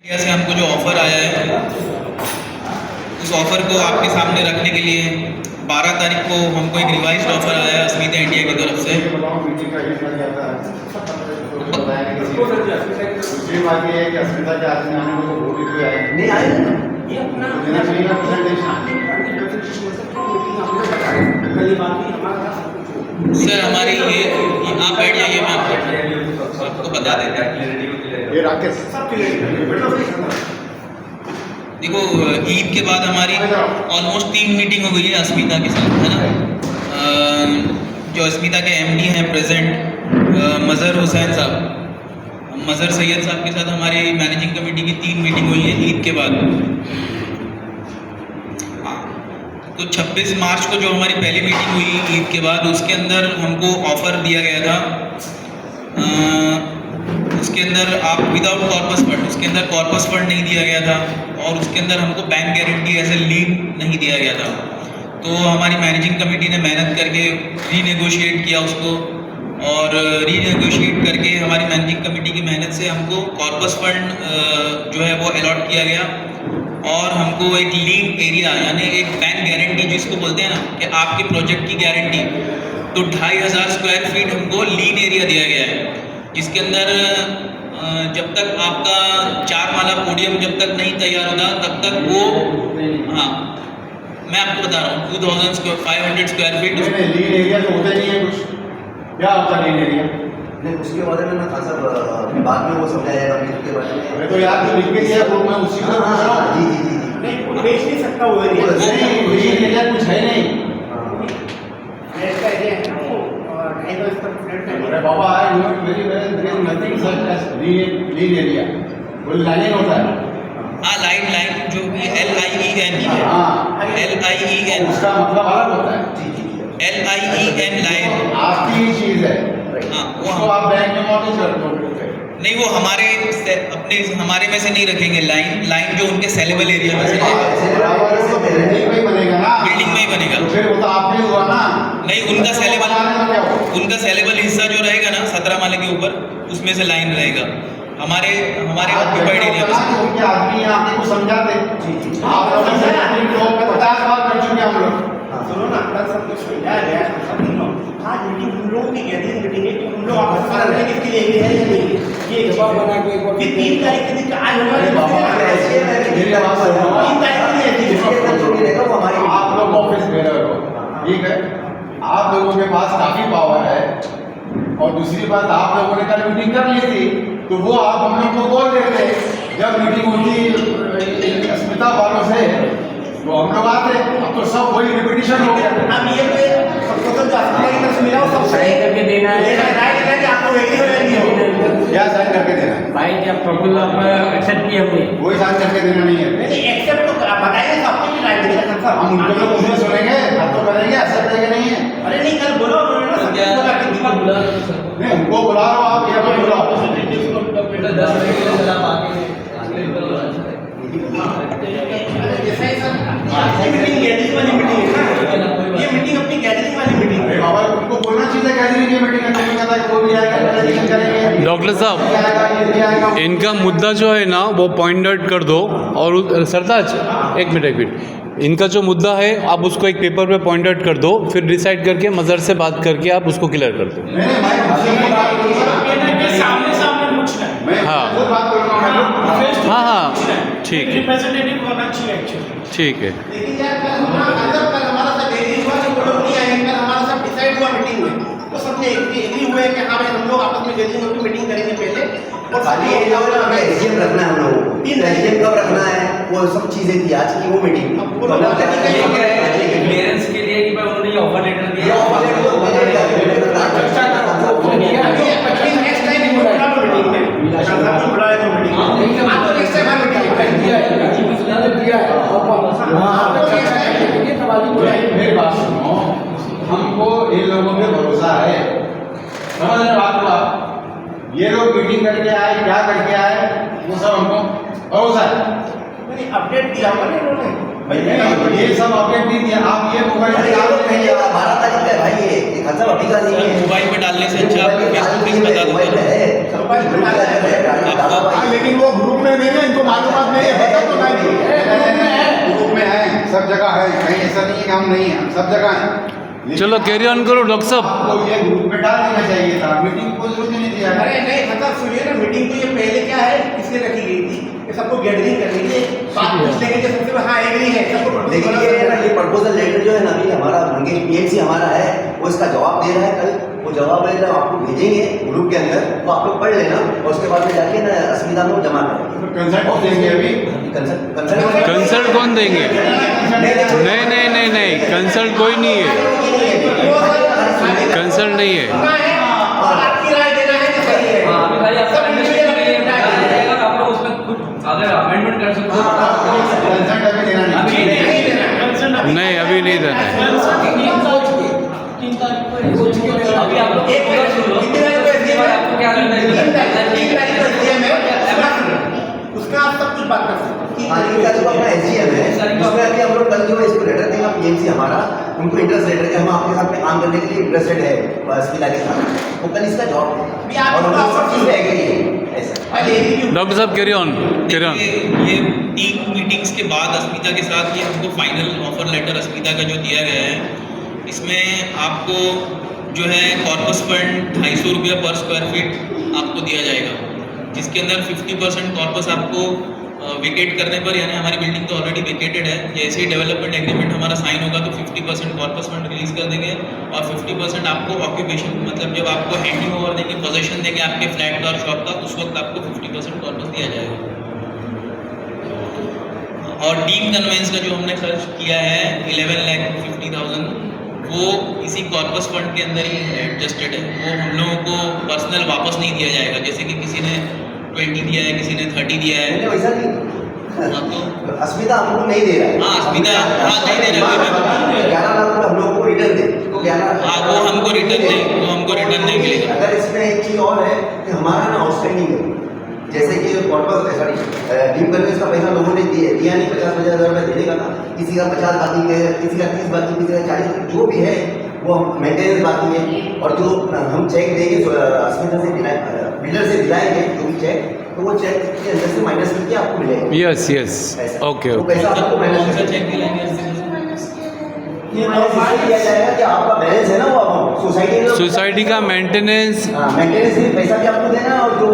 India से हमको जो ऑफ़र आया है उस ऑफ़र को आपके सामने रखने के लिए 12 तारीख को हमको एक रिवाइज्ड ऑफ़र आया है अस्मिता इंडिया की तरफ से। दूसरी बात ये है कि अस्मिता के आदमी आने को वोट भी आए नहीं आए ये अपना सर हमारी ये आप बैठ जाइए, मैं आपको बता देता हूँ। ये राकेश देखो, ईद के बाद हमारी ऑलमोस्ट 3 मीटिंग हो गई है अस्मिता के साथ, है ना। जो अस्मिता के एमडी हैं प्रेजेंट मज़हर हुसैन साहब, मज़हर सैयद साहब के साथ हमारी मैनेजिंग कमेटी की 3 मीटिंग हुई है ईद के बाद। तो 26 मार्च को जो हमारी पहली मीटिंग हुई ईद के बाद, उसके अंदर हमको ऑफ़र दिया गया था। उसके अंदर आप विदाउट कॉर्पस फंड, उसके अंदर कॉर्पस फंड नहीं दिया गया था और उसके अंदर हमको बैंक गारंटी ऐसे लीन नहीं दिया गया था। तो हमारी मैनेजिंग कमेटी ने मेहनत करके रीनेगोशिएट किया उसको, और रीनेगोशिएट करके हमारी मैनेजिंग कमेटी की मेहनत से हमको कॉर्पस फंड जो है वो अलॉट किया गया और हमको एक लीन एरिया यानी एक बैंक गारंटी जिसको बोलते हैं ना कि आपके प्रोजेक्ट की गारंटी, तो 2500 स्क्वायर फीट हमको लीन एरिया दिया गया है, जिसके अंदर जब तक आपका 4 माला पोडियम जब तक नहीं तैयार होता तब तक वो, हाँ मैं आपको बता रहा हूँ, 2500 स्क्वायर फीट लीन एरिया तो होता नहीं है कुछ, क्या होता लीन एरिया? नहीं, उसके बारे में ना खान साहब बाद में वो समझाया जाएगा उसके बारे में। मैं तो यार जो लिख के दिया वो मैं उसी को पूछ रहा हूँ। जी नहीं बेच नहीं सकता वो एरिया, नहीं लीन एरिया कुछ है नहीं। अरे बाबा I know very well, there is nothing such as lean area, वो लाइन होता है। हाँ, लाइन जो LIEN, हाँ LIEN, उसका मतलब अलग होता है। LIEN लाइन, आपकी ही चीज है। हाँ वो तो आप बैंक में मॉडल करते नहीं, वो हमारे में से नहीं रखेंगे लाइन जो उनके सेलेबल एरिया में से है, बिल्डिंग में ही बनेगा ना, बिल्डिंग में ही बनेगा। तो फिर वो तो आपने हुआ ना। नहीं, उनका सेलेबल हिस्सा जो रहेगा ना 17 माले के ऊपर, उसमें से लाइन रहेगा हमारे ऑक्यूपाइड एरिया में से। उनके आदमी आके को समझाते। आप लोग 50 बार कर चुके हम लोग। सुनो ना, कल सब कुछ समझाया गया, सब सुनो। आज मीटिंग हम लोगों की गैदरिंग मीटिंग है कि हम लोग आपस में लड़ने के लिए है या नहीं, ये जवाब बना के फिर 3 तारीख के दिन आज हमारे मेरी बात सुनो, 3 तारीख के दिन आप लोग ऑफिस में रहो, ठीक है, आप लोगों के पास काफी पावर है, और दूसरी बात आप लोगों ने कल मीटिंग कर ली थी, तो वो आप हम लोग को बोल देते जब मीटिंग होती अस्मिता वालों से, तो हम लोग आते। अब तो सब वही रिपीटिशन हो गया। अब ये सबको तो अस्मिता की तरफ से मिला, सब साइन करके देना है, राइट है कि आपको एग्री हो या नहीं हो, क्या साइन करके देना है? भाई क्या प्रॉब्लम आप एक्सेप्ट किया हमने, कोई साइन करके देना नहीं है। नहीं एक्सेप्ट तो बताइए, सबको भी राइट देगा कंफर्म। हम उनको लोग उसमें सुनेंगे, हम तो करेंगे, एक्सेप्ट करेंगे नहीं है। अरे नहीं, कल बोलो उन्होंने ना सबको बोला कि दिमाग बुला नहीं, उनको बुला लो आप, या मत बुलाओ। 10 बजे के लिए आप आके मीटिंग गैदरिंग वाली मीटिंग है ना, ये मीटिंग अपनी गैदरिंग वाली मीटिंग है। बाबा उनको बोलना चाहिए गैदरिंग की मीटिंग है, तुम्हें कहता है कोई भी आएगा गैदरिंग करेंगे। डॉक्टर साहब, ये आएगा, ये भी आएगा। इनका मुद्दा जो है ना वो पॉइंट आउट कर दो, और सरताज एक मिनट, इनका जो मुद्दा है आप उसको एक पेपर पे पॉइंट आउट कर दो, फिर डिसाइड करके मज़हर से बात करके आप उसको क्लियर कर दो। नहीं, मैं सामने पूछना है, मैं हाँ। खुद बात करूंगा, मैं लोग हाँ ठीक है, रिप्रेजेंटेटिव होना चाहिए एक्चुअली। ठीक है। लेकिन यार कल हमारा सब एग्री हुआ, वो लोग नहीं आए, कल हमारा सब डिसाइड हुआ मीटिंग में, तो सबने एग्री हुए कि हाँ भाई हम लोग आपस में गैदरिंग की मीटिंग करेंगे पहले, और खाली एरिया में हमें एजीएम रखना है हम लोगों को, एजीएम कब रखना है वो सब चीजें थी आज की वो मीटिंग। क्लियरेंस के लिए कि भाई उन्होंने ये ऑफर लेटर दिया, नेक्स्ट टाइम बुला लो मीटिंग में, सब बुलाए तो मीटिंग में, आप तो नेक्स्ट टाइम हम मीटिंग मेरी बात सुनो, हमको इन लोगों पे भरोसा है, समझ रहे बात को आप? ये लोग मीटिंग करके आए, क्या करके आए, वो सब हमको भरोसा है। अपडेट दिया होगा ना इन्होंने, ये सब अपडेट नहीं दिया आप ये मोबाइल अरे ये तो पहले का 12 तारीख का है भाई, ये खर्चा अभी का नहीं सर है। मोबाइल पे डालने से अच्छा आप फेस टू फेस बता दो मोबाइल सर। है, सब कुछ ग्रुप में है, हाँ, लेकिन वो ग्रुप में नहीं है, इनको मालूमात नहीं है, पता तो नहीं ग्रुप में है, सब जगह है, कहीं ऐसा नहीं है कि हम नहीं है, सब जगह है। लेकिन चलो कैरी ऑन करो डॉक्टर साहब। आपको ये ग्रुप में डाल देना चाहिए था, मीटिंग को जरूरत नहीं दिया। अरे नहीं मतलब सुनिए ना, मीटिंग तो ये पहले क्या है इसलिए रखी गई थी कि सबको गैदरिंग करनी है, बात पूछ लेंगे कि सबसे हाँ एग्री है सबको। लेकिन ये ना, ये प्रपोजल लेटर जो है ना, अभी हमारा मंगेश पीएमसी हमारा है, वो इसका जवाब दे रहा है। कल वो जवाब लेटर आपको भेजेंगे ग्रुप के अंदर, तो आप लोग पढ़ लेना और उसके बाद में जाके ना अस्मिता में वो जमा करेंगे। कंसल्ट देंगे अभी, कंसल्ट कौन देंगे? नहीं नहीं नहीं नहीं, कंसल्ट कोई नहीं है, कंसल्ट नहीं है। और आपकी राय देना है कि सही है। हाँ, अभी खाली आपका amendment के लिए बताया जाएगा और आप लोग उसमें कुछ अगर amendment कर सकते हो कंसल्ट अभी देना नहीं। अभी नहीं देना है। नहीं अभी नहीं देना है। अभी आप लोग एक पूरा सुन लो, कितने तारीख को उसके बाद आपको क्या करना है? 3 तारीख को SDM है, उसका आप सब कुछ बात कर सकते हैं। हाँ, इनका जो अपना SGM है, उसमें अभी हम लोग कल जो है इसको लेटर देंगे पीएमसी हमारा, उनको इंटरेस्ट लेटर के हम आपके साथ में काम करने के लिए इंटरेस्टेड है अस्मिता के साथ, वो कल इसका जवाब अभी दें आप और इसका हम सब चीज़ offer एग्री है ऐसा। पहले ही डॉक्टर साहब कैरी ऑन, कैरी ऑन। देखिए, ये 3 मीटिंग्स के बाद अस्मिता के साथ ये हमको फाइनल ऑफर लेटर अस्मिता का जो दिया गया है, इसमें आपको जो है कॉर्पस फंड 250 रुपये पर स्क्वायर फीट आपको दिया जाएगा, जिसके अंदर 50% कॉर्पस आपको वेकेट करने पर, यानी हमारी बिल्डिंग तो ऑलरेडी वेकेटेड है, जैसे ही डेवलपमेंट एग्रीमेंट हमारा साइन होगा तो 50% कॉर्पस फंड रिलीज कर देंगे और 50% आपको ऑक्यूपेशन, मतलब जब आपको हैंडिंग ओवर देंगे, पोजेशन देंगे आपके फ्लैट का और शॉप का, उस वक्त आपको 50% कॉर्पस दिया जाएगा। और डीम कन्वेंस का जो हमने खर्च किया है 11,50,000, वो इसी कॉर्पस फंड के अंदर ही एडजस्टेड है, वो हम लोगों को पर्सनल वापस नहीं दिया जाएगा, जैसे कि किसी ने 20 दिया है, किसी ने 30 दिया है। नहीं वैसा नहीं, हाँ, तो अस्मिता हमको नहीं दे रहा है। हाँ, अस्मिता हाँ नहीं दे रहा है। 11 लाख रुपये हम लोगों को रिटर्न दे, तो 11 हाँ, वो हमको रिटर्न नहीं, वो हमको रिटर्न नहीं मिलेगा। अगर इसमें एक चीज़ और है कि हमारा ना आउटस्टैंडिंग है, जैसे कि कॉर्पस सॉरी डीम कन्वेंस का पैसा लोगों ने दिया नहीं, 50,000 रुपये देने का था, किसी का 50 बाकी है, किसी का 30 बाकी, किसी का 40, जो भी है वो मेंटेनेंस बाकी है। और जो हम चेक देंगे अस्मिता से बिल्डर से दिलाएंगे जो भी चेक, तो वो चेक के अंदर से माइनस करके आपको मिलेगा। यस यस, ऐसा। ओके वो ओके। पैसा आपको कौन माइनस सा चेक दिलाएंगे? ये माइनस इसलिए किया जाएगा कि आपका बैलेंस है ना, वो अमाउंट सोसाइटी सोसाइटी का मेंटेनेंस, मेंटेनेंस में पैसा भी आपको देना है और जो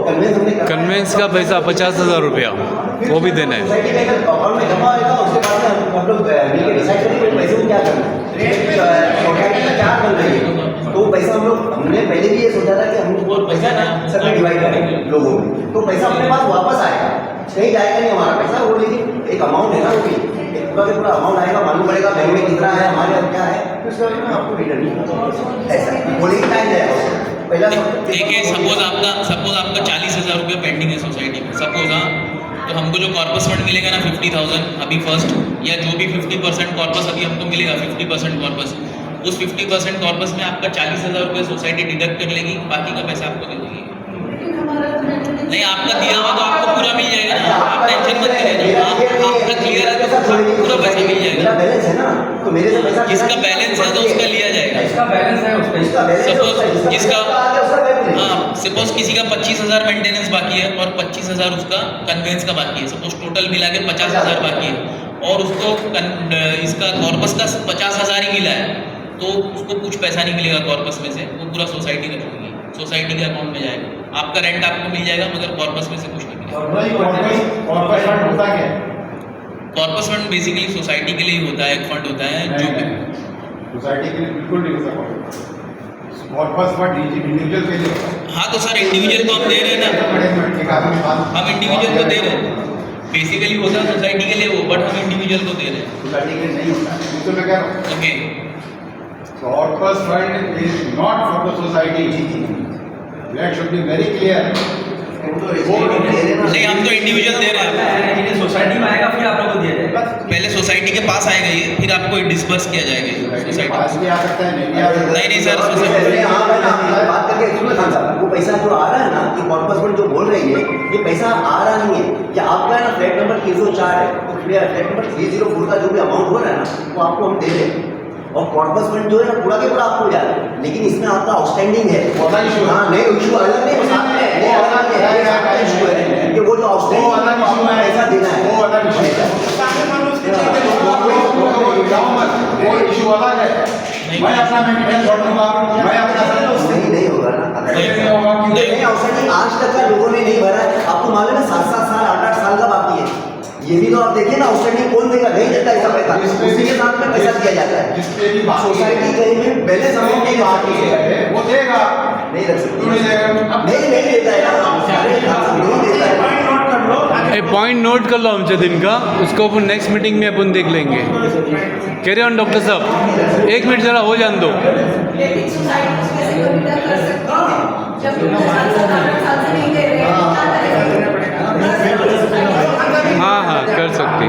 कन्वेंस हमने करना है, कन्वेंस का पैसा 50,000 रुपया वो भी देना है। सोसाइटी के अगर अकाउंट में जमा होगा, उसके बाद में हम लोग मिलकर डिसाइड करेंगे पैसे को क्या करना है, सोसाइटी का क्या बन रही है, तो पैसा हमने पहले भी ये सोचा था कि हम वो पैसा ना सब में डिवाइड करेंगे लोगों में, तो पैसा अपने पास वापस आएगा, कहीं जाएगा नहीं हमारा पैसा वो, लेकिन एक अमाउंट है ना, वो भी पूरा अमाउंट आएगा, मालूम पड़ेगा बैंक में कितना है, हमारे यहाँ क्या है, तो उसके बाद में आपको रिटर्न ऐसा बोलिंग टाइम जाएगा पहला। देखिए, सपोज आपका 40,000 रुपये पेंडिंग है सोसाइटी में, सपोज हाँ, तो हमको जो कॉर्पस फंड मिलेगा ना 50,000 अभी फर्स्ट, या जो भी 50% कॉर्पस अभी हमको मिलेगा 50% कॉर्पस, उस 50% कॉर्पस में आपका 40,000 रुपये सोसाइटी डिडक्ट कर लेगी, बाकी का पैसा आपको दे देगी। नहीं, आपका दिया हुआ तो आपको पूरा मिल जाएगा ना, आप टेंशन मत करिए ना, आपका क्लियर है तो पूरा पैसा मिल जाएगा। बैलेंस है ना, तो मेरे से पैसा जिसका बैलेंस है तो उसका लिया जाएगा। इसका बैलेंस है उसका, इसका बैलेंस है, सपोज जिसका उसका बैलेंस हाँ, सपोज किसी का 25,000 मेंटेनेंस बाकी है और 25,000 उसका कन्वेंस का बाकी है, सपोज टोटल मिला के 50,000 बाकी है और उसको इसका कॉर्पस का 50,000 ही मिला है, तो उसको कुछ पैसा नहीं मिलेगा कॉर्पस में से, वो पूरा सोसाइटी रखेगी, सोसाइटी के अकाउंट में जाएगा, आपका रेंट आपको मिल जाएगा, मगर कॉर्पस में से कुछ नहीं मिलेगा। कॉर्पस फंड होता क्या है? कॉर्पस फंड बेसिकली सोसाइटी के लिए ही होता है, एक फंड होता है जो सोसाइटी के लिए बिल्कुल नहीं होता कॉर्पस फंड इंडिविजुअल के लिए होता है। हाँ, तो सर इंडिविजुअल को हम दे रहे हैं ना, मैनेजमेंट एक आदमी बात हम इंडिविजुअल को दे रहे हैं, बेसिकली होता है सोसाइटी के लिए वो, बट हम इंडिविजुअल को दे रहे हैं। सोसाइटी के लिए नहीं होता है, तो मैं कह रहा हूँ okay, corpus fund is not for the society, that should be very clear. वो तो नहीं, हम तो इंडिविजुअल दे रहे हैं। सोसाइटी में आएगा फिर आप लोग को दिया जाएगा। पहले सोसाइटी के पास आएगा ये, फिर आपको डिस्बर्स किया जाएगा ये सोसाइटी। पास भी आ सकता है, नहीं भी आ सकता है। नहीं नहीं सर, पहले सोसाइटी यहाँ पे ना बात करके सुनो खान साहब, वो पैसा जो आ रहा है ना, ये कॉर्पस फंड जो बोल रही है, ये पैसा आ रहा नहीं है। कि आपका है ना फ्लैट नंबर 304 है, तो फ्लैट नंबर 304 का जो भी अमाउंट हो रहा है ना, वो आपको हम दे रहे हैं। और कॉर्पस फंड जो है ना पूरा के पूरा आपको जा रहा है, लेकिन इसमें आपका आउटस्टैंडिंग है। वो अलग issue है। हाँ, नहीं इशू अलग नहीं, वो साथ में है, वो अलग है, ये साथ में इशू है कि वो जो वो आउटस्टैंडिंग अलग issue है, पैसा देना है, वो अलग issue है। वो इशू अलग है। मैं अपना मेडिकल छोड़ दूंगा, मैं अपना नहीं होगा ना। नहीं होगा क्योंकि नहीं आउटस्टैंडिंग आज तक का लोगों ने नहीं भरा है। आपको मालूम है 7-7 साल 8-8 साल का बाकी है। ये भी तो आप देखिए ना, आउटस्टैंडिंग कौन देगा, नहीं देता ऐसा पैसा, उसी के साथ में पैसा दिया जाता है। जिसपे भी बाकी सोसाइटी कहीं भी बैलेंस अमाउंट नहीं बाकी है वो देगा, नहीं रख सकते, क्यों नहीं देगा? नहीं देता है ना, नहीं देता है। पॉइंट नोट कर लो हमसे दिन का, उसको अपन नेक्स्ट मीटिंग में अपन देख लेंगे। कैरी ऑन डॉक्टर साहब, 1 मिनट जरा हो जान दो। लेकिन सोसाइटी उसमें से कंसीडर कर सकती है जब 10 साल से नहीं दे रहे हैं, क्या करेंगे? हाँ हाँ कर सकती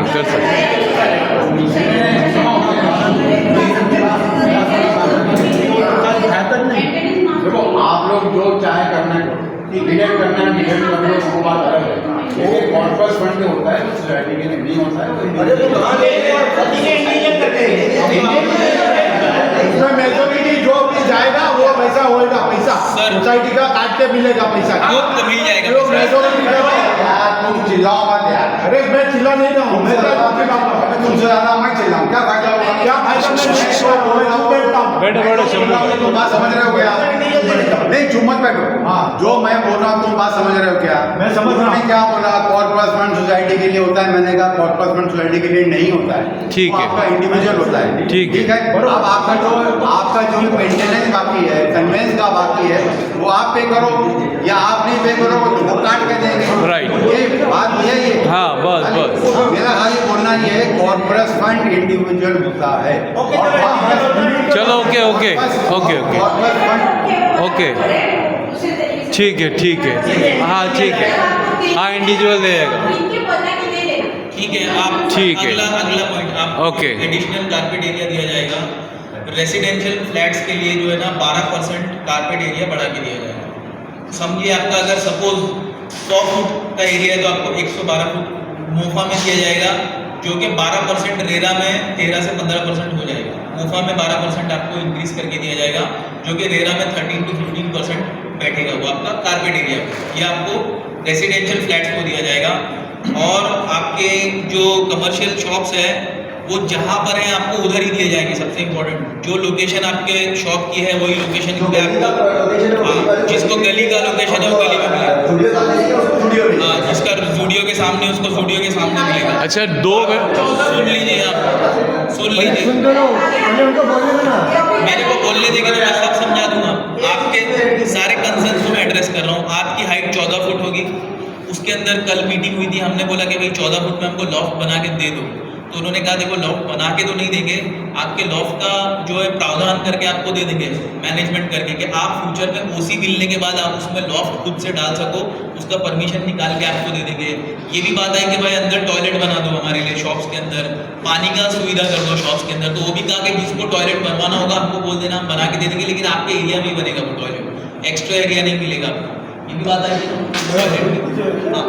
देखो आप लोग जो चाहे करना है, डिलेट करना है डिलेट कर लो, वो बात अलग है। ये कॉर्पस फंड जो होता है वो सोसाइटी के लिए नहीं होता है। अरे तो कहाँ ले रहे हैं? इंडिविजुअल करते हैं। इसमें मेजोरिटी जो भी जाएगा वो पैसा होएगा, पैसा सर। सोसाइटी का काट के मिलेगा पैसा। वो तो मिल जाएगा जो पैसा। मेजोरिटी यार तुम चिल्लाओ मत यार। अरे मैं चिल्ला नहीं रहा हूँ, मैं तुमसे ज्यादा मैं चिल्लाऊँ, क्या फायदा होगा? क्या फायदा? बैठो बैठो शंभू। तुम बात समझ रहे हो क्या? नहीं चुप मत बैठो। हाँ जो मैं बोल रहा हूँ तुम बात समझ रहे हो क्या? मैं समझ रहा हूँ। क्या बोला कॉर्पस फंड सोसाइटी के लिए होता है, मैंने कहा कॉर्पस फंड सोसाइटी के लिए नहीं होता है, ठीक वो है। आपका इंडिविजुअल होता है। ठीक है। अब आपका जो मेंटेनेंस बाकी है, कन्वेंस का बाकी है, वो आप पे करो या आप नहीं पे करो तो वो काट के देंगे। राइट। ये बात यही है। हाँ बस बस। मेरा खाली बोलना ये है कॉर्पोरेट फंड इंडिविजुअल होता है। चलो okay okay okay okay corporate fund okay ठीक है हाँ ठीक है हाँ इंडिविजुअल देगा ठीक है। आप ठीक है। अगला पॉइंट आप ओके। एडिशनल कारपेट एरिया दिया जाएगा। रेसिडेंशियल फ्लैट्स के लिए जो है ना 12% कारपेट एरिया बढ़ा के दिया जाएगा। समझिए आपका अगर सपोज 100 फुट का एरिया है तो आपको 112 फुट मोफा में दिया जाएगा, जो कि 12% रेरा में 13 से 15% हो जाएगा। मोफा में 12% आपको इंक्रीज करके दिया जाएगा, जो कि रेरा में 13 to 15% बैठेगा वो आपका कारपेट एरिया। ये आपको रेसिडेंशियल फ्लैट्स को दिया जाएगा। और आपके जो कमर्शियल शॉप्स है वो जहाँ पर है आपको उधर ही दिए जाएंगे। सबसे इम्पोर्टेंट जो लोकेशन आपके शॉप की है वही लोकेशन पे आपको, हाँ, जिसको गली का लोकेशन है वो गली में मिलेगा। हाँ, जिसका स्टूडियो के सामने उसको स्टूडियो के सामने मिलेगा। अच्छा दो सुन लीजिए आप, सुन लीजिए, मेरे को बोलने देंगे तो मैं सब समझा दूंगा। आपके सारे कंसर्न्स को मैं एड्रेस कर रहा हूँ। आपकी हाइट 14 फुट होगी, उसके अंदर कल मीटिंग हुई थी, हमने बोला कि भाई 14 फुट में हमको लॉफ्ट बना के दे दो, तो उन्होंने कहा देखो लॉफ्ट बना के तो नहीं देंगे, आपके लॉफ्ट का जो है प्रावधान करके आपको दे देंगे मैनेजमेंट करके, कि आप फ्यूचर में ओसी मिलने के बाद आप उसमें लॉफ्ट खुद से डाल सको, उसका परमिशन निकाल के आपको दे देंगे। ये भी बात है कि भाई अंदर टॉयलेट बना दो हमारे लिए शॉप्स के अंदर, पानी का सुविधा कर दो शॉप्स के अंदर, तो वो भी कहा कि जिसको टॉयलेट बनवाना होगा हमको बोल देना, हम बना के दे देंगे, लेकिन आपके एरिया में ही बनेगा वो टॉयलेट, एक्स्ट्रा एरिया नहीं मिलेगा आपको। ये भी बात आई थी। हाँ,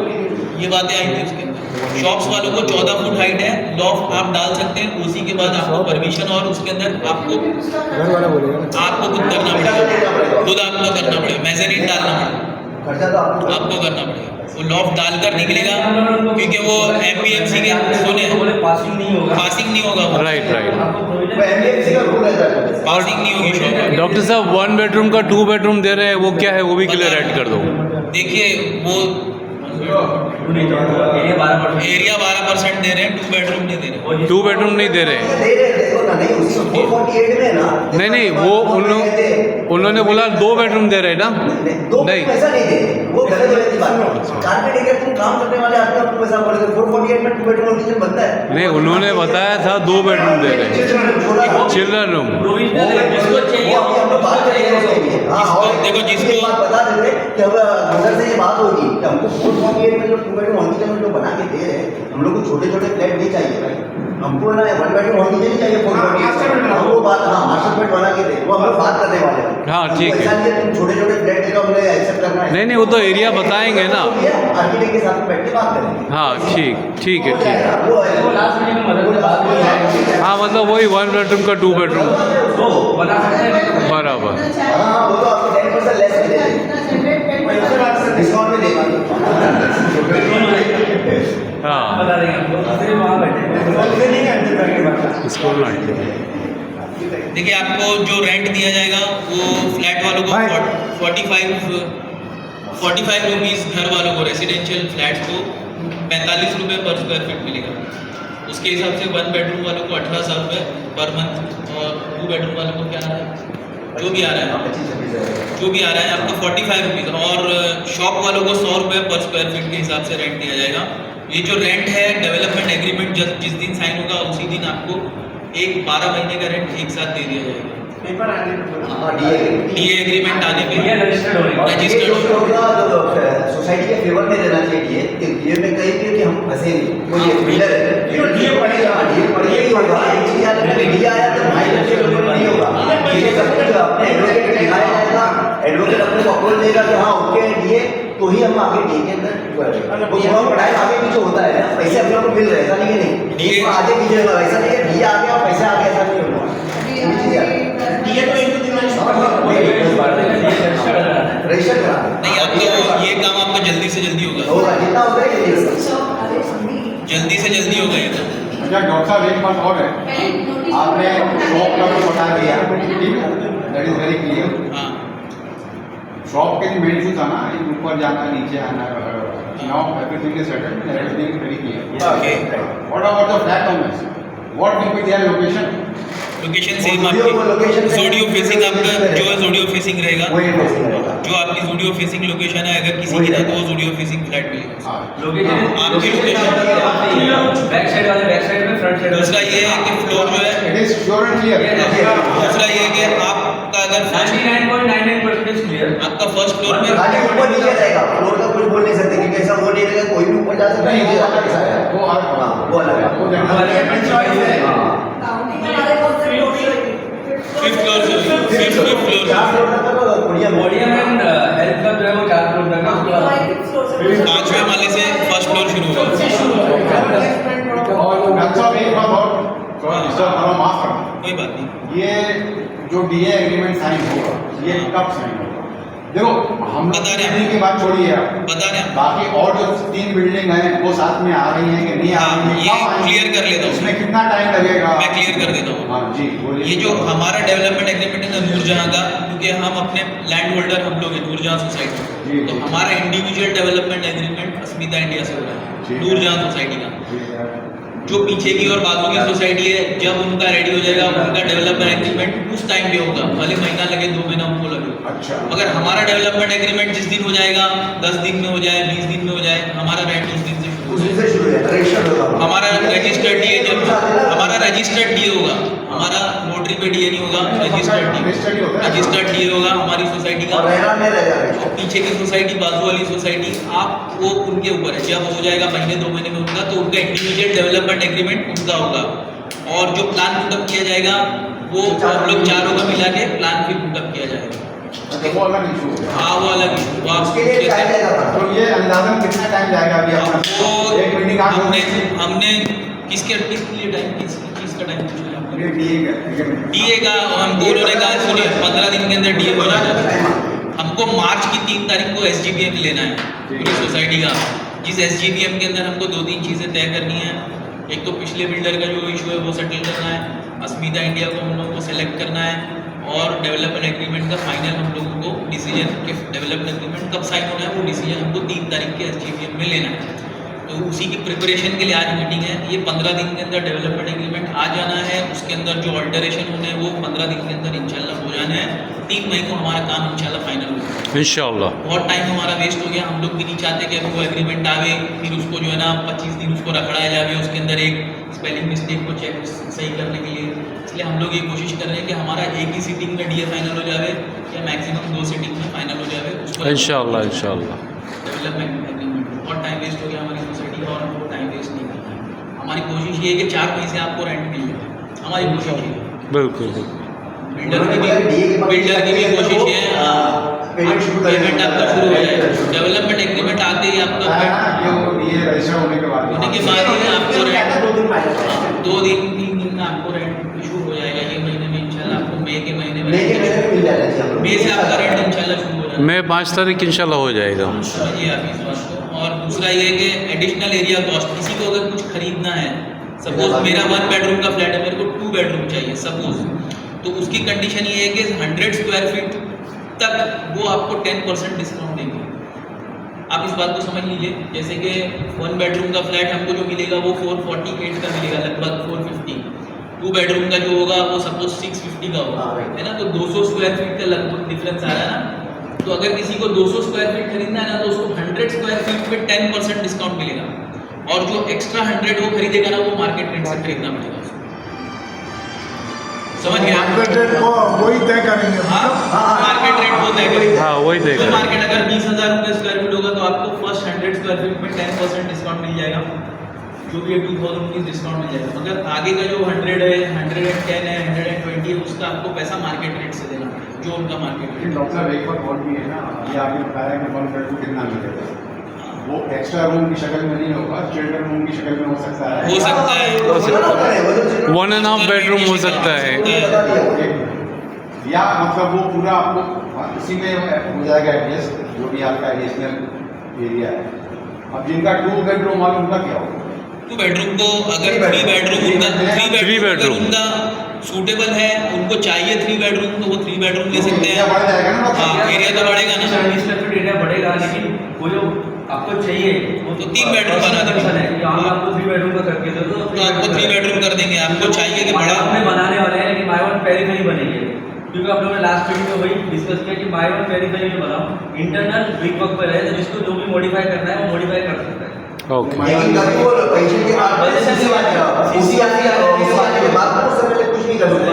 ये बातें आई थी उसके अंदर। शॉप्स वालों को 14 फुट हाइट है, लॉफ्ट आप डाल सकते हैं, उसी के बाद आपको परमिशन और उसके अंदर आपको खुद करना पड़ेगा, खुद आपको करना पड़ेगा, मेजरिंग डालना पड़ेगा, खर्चा तो आपको करना पड़ेगा। वो लॉफ्ट डालकर निकलेगा क्योंकि वो एमपीएमसी के सुने पासिंग नहीं होगा, पासिंग नहीं होगा, राइट राइट एमपीएमसी का रूल है। पासिंग नहीं होगी शॉप में। डॉक्टर साहब 1 बेडरूम का 2 बेडरूम दे रहे हैं, वो क्या है वो भी क्लियर ऐड कर दो। देखिए वो एरिया 12% दे रहे हैं, 2 बेडरूम नहीं दे रहे। 2 बेडरूम नहीं दे रहे। दे रहे देखो ना, नहीं उसी 448 में ना, नहीं वो उन्होंने बोला 2 बेडरूम दे रहे हैं ना। दो नहीं। पैसा नहीं दे, वो गलत है बात। कारपेट एरिया तुम काम करने वाले आदमी आपको पैसा बोले 448 में 2 बेडरूम किचन बनता है। नहीं उन्होंने बताया था 2 बेडरूम दे रहे हैं, चिल्ड्रन रूम। जिसको चाहिए वो अभी हम लोग बात करेंगे उसके लिए। हाँ, और देखो, जिसको- एक बात बता देते कि अब अंदर से ये बात होगी कि हमको 448 में जो 2 बेडरूम किचन जो बना के दे रहे हैं, हम लोग को छोटे छोटे फ्लैट नहीं चाहिए भाई। हमको ना 1 बेडरूम होनी चाहिए 4 बेडरूम मास्टर बेडरूम। हम वो बात हाँ मास्टर बेड बना के दे वो हम लोग बात करने वाले हैं हाँ, हमको ठीक है। ऐसा नहीं है तुम छोटे छोटे फ्लैट दे दो हमने एक्सेप्ट करना है नहीं नहीं वो तो एरिया बताएंगे ना। आर्किटेक्ट के साथ बैठ के बात करेंगे हाँ ठीक है हो जाएगा, वो है वो लास्ट वीडियो में मदद बात वो है। हाँ मतलब वही 1 बेडरूम का 2 बेडरूम तो बना सकते हैं बराबर। हाँ वो तो आपको 10% लेस में दे देंगे मैं उससे बात कर डिस्काउंट में देगा हाँ बता देंगे आपको फिर वहाँ बैठे उससे नहीं करते करके बात इसको ना देखिए आपको जो रेंट दिया जाएगा वो फ्लैट वालों को 45 रुपीज़, घर वालों को रेसिडेंशियल फ्लैट को 45 रुपये पर स्क्वायर फीट मिलेगा। उसके हिसाब से 1 बेडरूम वालों को 1800 रुपये पर मंथ और 2 बेडरूम वालों को क्या आ रहा है, जो भी आ रहा है आपको 45 रुपीज़, और शॉप वालों को 100 रुपये पर स्क्वायर फीट के हिसाब से रेंट दिया जाएगा। ये जो रेंट है डेवलपमेंट एग्रीमेंट जिस दिन साइन होगा उसी दिन आपको एक 12 महीने का रेंट एक साथ दे दिया जाएगा। पेपर आने को हाँ डीए डीए एग्रीमेंट आने पे ये रजिस्टर्ड होने और ये रजिस्टर्ड जो होगा जो सोसाइटी के फेवर में रहना चाहिए डीए में कहीं भी कि हम फंसे नहीं वो ये बिल्डर है DA पड़ेगा। डीए पड़ेगा ही होगा एक चीज याद रखना डीए आया तो भाई बच्चे लोगों को नहीं होगा ये सब कुछ अपने एडवोकेट को दिखाया जाएगा एडवोकेट अपने को अप्रोच देगा कि हाँ ओके डीए तो ही हम आगे डीए के अंदर वो यहाँ पढ़ाई आगे पीछे होता है ना पैसे अपने को मिल रहे ऐसा नहीं है नहीं डीए आगे पीछे होगा ऐसा नहीं है डीए आ गया पैसे आ गया ऐसा नहीं होगा ये चीज याद रखना। ये तो एक दो दिन में रजिस्टर करा नहीं आपका ये काम आपका जल्दी से जल्दी होगा, होगा जितना होता है जल्दी होगा जल्दी से जल्दी होगा ये काम। अच्छा डॉक्टर साहब एक बात और है, आपने शॉप का भी बता दिया, ठीक है, दैट इज वेरी क्लियर। हाँ शॉप के जो मेन इशू था ना, एक ऊपर जाना नीचे आना, now everything is settled, everything is very clear. Okay, what about the flat owners, what will be their location? Location same वो location आपकी से- ज़ोडियो फेसिंग आपका जो है ज़ोडियो फेसिंग रहेगा, वही फेसिंग रहेगा जो आपकी ज़ोडियो फेसिंग लोकेशन है, अगर किसी की ना तो वो ज़ोडियो फेसिंग फ्लैट मिलेगा। हाँ, लोकेशन आपकी लोकेशन बैक साइड वाले बैक साइड में फ्रंट साइड दूसरा ये है कि फ्लोर जो है, it is sure and clear. दूसरा ये है कि आपका अगर फर्स्ट 99.99% क्लियर आपका फर्स्ट फ्लोर में खाली ऊपर नीचे रहेगा फ्लोर का कुछ बोल नहीं सकते क्योंकि ऐसा वो नहीं रहेगा कोई भी ऊपर जा सकता है नहीं, नीचे वो जा अलग सकता है, है वो अलग है। हाँ, वो अलग है वो जनरल फिफ्थ फ्लोर से फिफ्थ फ्लोर चार फ्लोर तक का तो बढ़िया बॉडी एंड हेल्थ का जो है वो 4 फ्लोर तक है उसका 5वें माले से फर्स्ट फ्लोर शुरू होगा। और डॉक्टर साहब एक बात और थोड़ा डिस्टर्ब करो, माफ करना, कोई बात नहीं, ये जो डीए एग्रीमेंट साइन होगा ये कब साइन होगा? देखो हम लोग बता रहे हैं। बिल्डिंग की बात छोड़िए आप, बता रहे हैं बाकी और जो 3 बिल्डिंग है वो साथ में आ रही हैं कि नहीं आ रही हैं, ये कब आएंगी? clear कर लेता हूँ। इसमें कितना टाइम लगेगा? मैं क्लियर कर देता हूँ। हाँ जी बोलिए। ये जो हमारा डेवलपमेंट एग्रीमेंट है ना नूरजहां का, क्योंकि हम अपने लैंड होल्डर हम लोग हैं नूरजहां जी, सोसाइटी, तो जी। हमारा इंडिविजुअल डेवलपमेंट एग्रीमेंट अस्मिता इंडिया से हो रहा जी। है नूरजहां सोसाइटी का। जी, जो पीछे की और बाजू की सोसाइटी है, जब उनका रेडी हो जाएगा उनका डेवलपमेंट एग्रीमेंट उस टाइम पे होगा, भले महीना लगे 2 महीना हमको लगे। अच्छा अगर हमारा डेवलपमेंट एग्रीमेंट जिस दिन हो जाएगा, 10 दिन में हो जाए, 20 दिन में हो जाए, हमारा रेंट उस दिन से शुरू उस हो दिन से शुरू है रजिस्टर्ड होगा हमारा रजिस्टर्ड डीए जब हमारा रजिस्टर्ड डीए होगा, हमारा नोटरी पे डीए नहीं होगा, रजिस्टर्ड ही रजिस्टर्ड होता है। रजिस्टर्ड डीए होगा हमारी सोसाइटी का। और रहना में रह और जाएगा पीछे की सोसाइटी, बाजू वाली सोसाइटी, आप वो उनके ऊपर है, जब हो जाएगा महीने 2 महीने में उनका, तो उनका इंडिविजुअल डेवलपमेंट एग्रीमेंट उनका होगा। और जो प्लान पुटअप किया जाएगा वो हम लोग चारों का मिला के प्लान फिर पुटअप किया जाएगा। अच्छा, वो अलग इशू है। हाँ वो अलग issue, वो आप उसके लिए टाइम कैसे- लगेगा तो ये अंदाजन कितना टाइम जाएगा अभी अपना? वो एक मीटिंग आप हमने हमने किसके लिए टाइम, किस चीज़ का टाइम पूछा आपने? डीए का हम दोनों ने कहा सुनिए 15 दिन के अंदर डीए हो जाना है। हमको मार्च की 3 तारीख को SGPM लेना है पूरी सोसाइटी का, जिस SGPM के अंदर हमको 2-3 चीज़ें तय करनी है। एक तो पिछले बिल्डर का जो इशू है वो सेटल करना है, अस्मिता इंडिया को हम लोगों को सेलेक्ट करना है, और डेवलपमेंट एग्रीमेंट का फाइनल हम लोगों को डिसीजन के डेवलपमेंट एग्रीमेंट कब साइन होना है वो डिसीजन हमको 3 तारीख के SGPM में लेना है। तो उसी की प्रिपरेशन के लिए आज मीटिंग है। ये 15 दिन के अंदर डेवलपमेंट एग्रीमेंट आ जाना है, उसके अंदर जो अल्टरेशन होने हैं वो 15 दिन के अंदर इंशाल्लाह हो जाना है। 3 मई को हमारा काम इंशाल्लाह फाइनल होगा। इंशाल्लाह। बहुत टाइम हमारा वेस्ट हो गया, हम लोग भी नहीं चाहते कि वो एग्रीमेंट आवे फिर उसको जो है ना 25 दिन उसको रखड़ाया जावे, उसके अंदर एक स्पेलिंग मिस्टेक को चेक सही करने के लिए। इसलिए हम लोग ये कोशिश कर रहे हैं कि हमारा एक ही सीटिंग में डीए फाइनल हो जावे या मैक्सिमम 2 सीटिंग में फाइनल हो जावे उसको इंशाल्लाह इंशाल्लाह। Development agreement. बहुत टाइम वेस्ट हो गया हमारी सोसाइटी और हमको टाइम वेस्ट नहीं करना है। हमारी कोशिश ये है कि 4 पैसे आपको रेंट मिल जाए, हमारी कोशिश ये है। बिल्कुल बिल्डर की भी कोशिश है, पेमेंट आपका शुरू हो जाए, डेवलपमेंट एग्रीमेंट आते ही आपका है ना कि वो ये रजिस्टर होने के बाद होने के बाद ही आपको रेंट 2 दिन पहले 2 दिन 3 दिन में आपको रेंट इशू हो जाएगा। ये महीने में इंशाल्लाह आपको मई के महीने में मई के महीने में मिल जाएगा जी हम लोग। मई से आपका रेंट इंशाल्लाह शुरू हो जाएगा। मैं 5 तारीख इंशाल्लाह हो जाएगा। समझिए आप इस बात को। और दूसरा ये है कि एडिशनल एरिया कॉस्ट, किसी को अगर कुछ खरीदना है, सपोज मेरा 1 बेडरूम का फ्लैट है, मेरे को 2 बेडरूम चाहिए सपोज, तो उसकी कंडीशन ये है कि 100 स्क्वायर फीट तक वो आपको 10% डिस्काउंट देंगे। आप इस बात को समझ लीजिए, जैसे कि 1 बेडरूम का फ्लैट हमको जो मिलेगा वो 448 का मिलेगा, लगभग 450। 2 बेडरूम का जो होगा वो सपोज 650 का होगा, है ना। तो 200 स्क्वायर फीट का लगभग डिफरेंस आ रहा है ना। तो अगर किसी को 200 स्क्वायर फीट खरीदना है ना, तो उसको 100 स्क्वायर फीट पे 10% डिस्काउंट मिलेगा, और जो एक्स्ट्रा 100 वो खरीदेगा ना, वो मार्केट रेट से खरीदना पड़ेगा उसको। समझ गया? मार्केट रेट को वही तय करेंगे। हाँ, मार्केट रेट वो तय करेगा। हाँ वही तो देगा। मार्केट अगर 20,000 रुपये स्क्वायर फीट होगा तो आपको फर्स्ट 100 स्क्वायर फीट में 10% डिस्काउंट मिल जाएगा, जो भी है 2,000 रुपीज़ डिस्काउंट मिल जाएगा। मगर आगे का जो 100 है, 110 है, 120 है, उसका आपको पैसा मार्केट रेट से देना पड़ेगा, जो उनका मार्केट रेट। लेकिन डॉक्टर साहब एक बात और भी है ना, ये आपने बताया कि 1 बेडरूम कितना मिलेगा, वो एक्स्ट्रा रूम की शक्ल में नहीं होगा, चिल्ड्रन रूम की शक्ल में हो सकता है। हो सकता है। 1.5 बेडरूम हो सकता है। या मतलब वो पूरा आपको इसी में हो जाएगा एडजस्ट, जो भी आपका एडिशनल एरिया है। अब जिनका 2 बेडरूम वाला उनका क्या होगा? 2 बेडरूम को अगर 3 बेडरूम उनका 3 बेडरूम उनका सूटेबल है, उनको चाहिए 3 बेडरूम, तो वो 3 बेडरूम ले सकते हैं। एरिया बढ़ जाएगा ना। हाँ, एरिया तो बढ़ेगा ना। 40 स्क्वायर फीट एरिया बढ़ेगा, लेकिन वो जो आपको चाहिए वो तो 3 बेडरूम बना देंगे। है कि हम आपको 3 बेडरूम का करके दे दो, तो आपको 3 बेडरूम कर देंगे। आपको चाहिए कि बड़ा में बनाने वाले हैं, लेकिन माय वन पेरीफेरी बनेगी, क्योंकि आप लोगों ने लास्ट वीडियो में वही डिस्कस किया कि माय वन पेरीफेरी में बनाओ, इंटरनल ब्रिक वर्क पर है, तो जिसको जो भी मॉडिफाई करना है वो मॉडिफाई कर सकता है। ओके। लेकिन कभी वो पैसे के बाद उसी आती है, उसी आती है, उस आने के बाद तो उससे पहले कुछ नहीं कर सकते।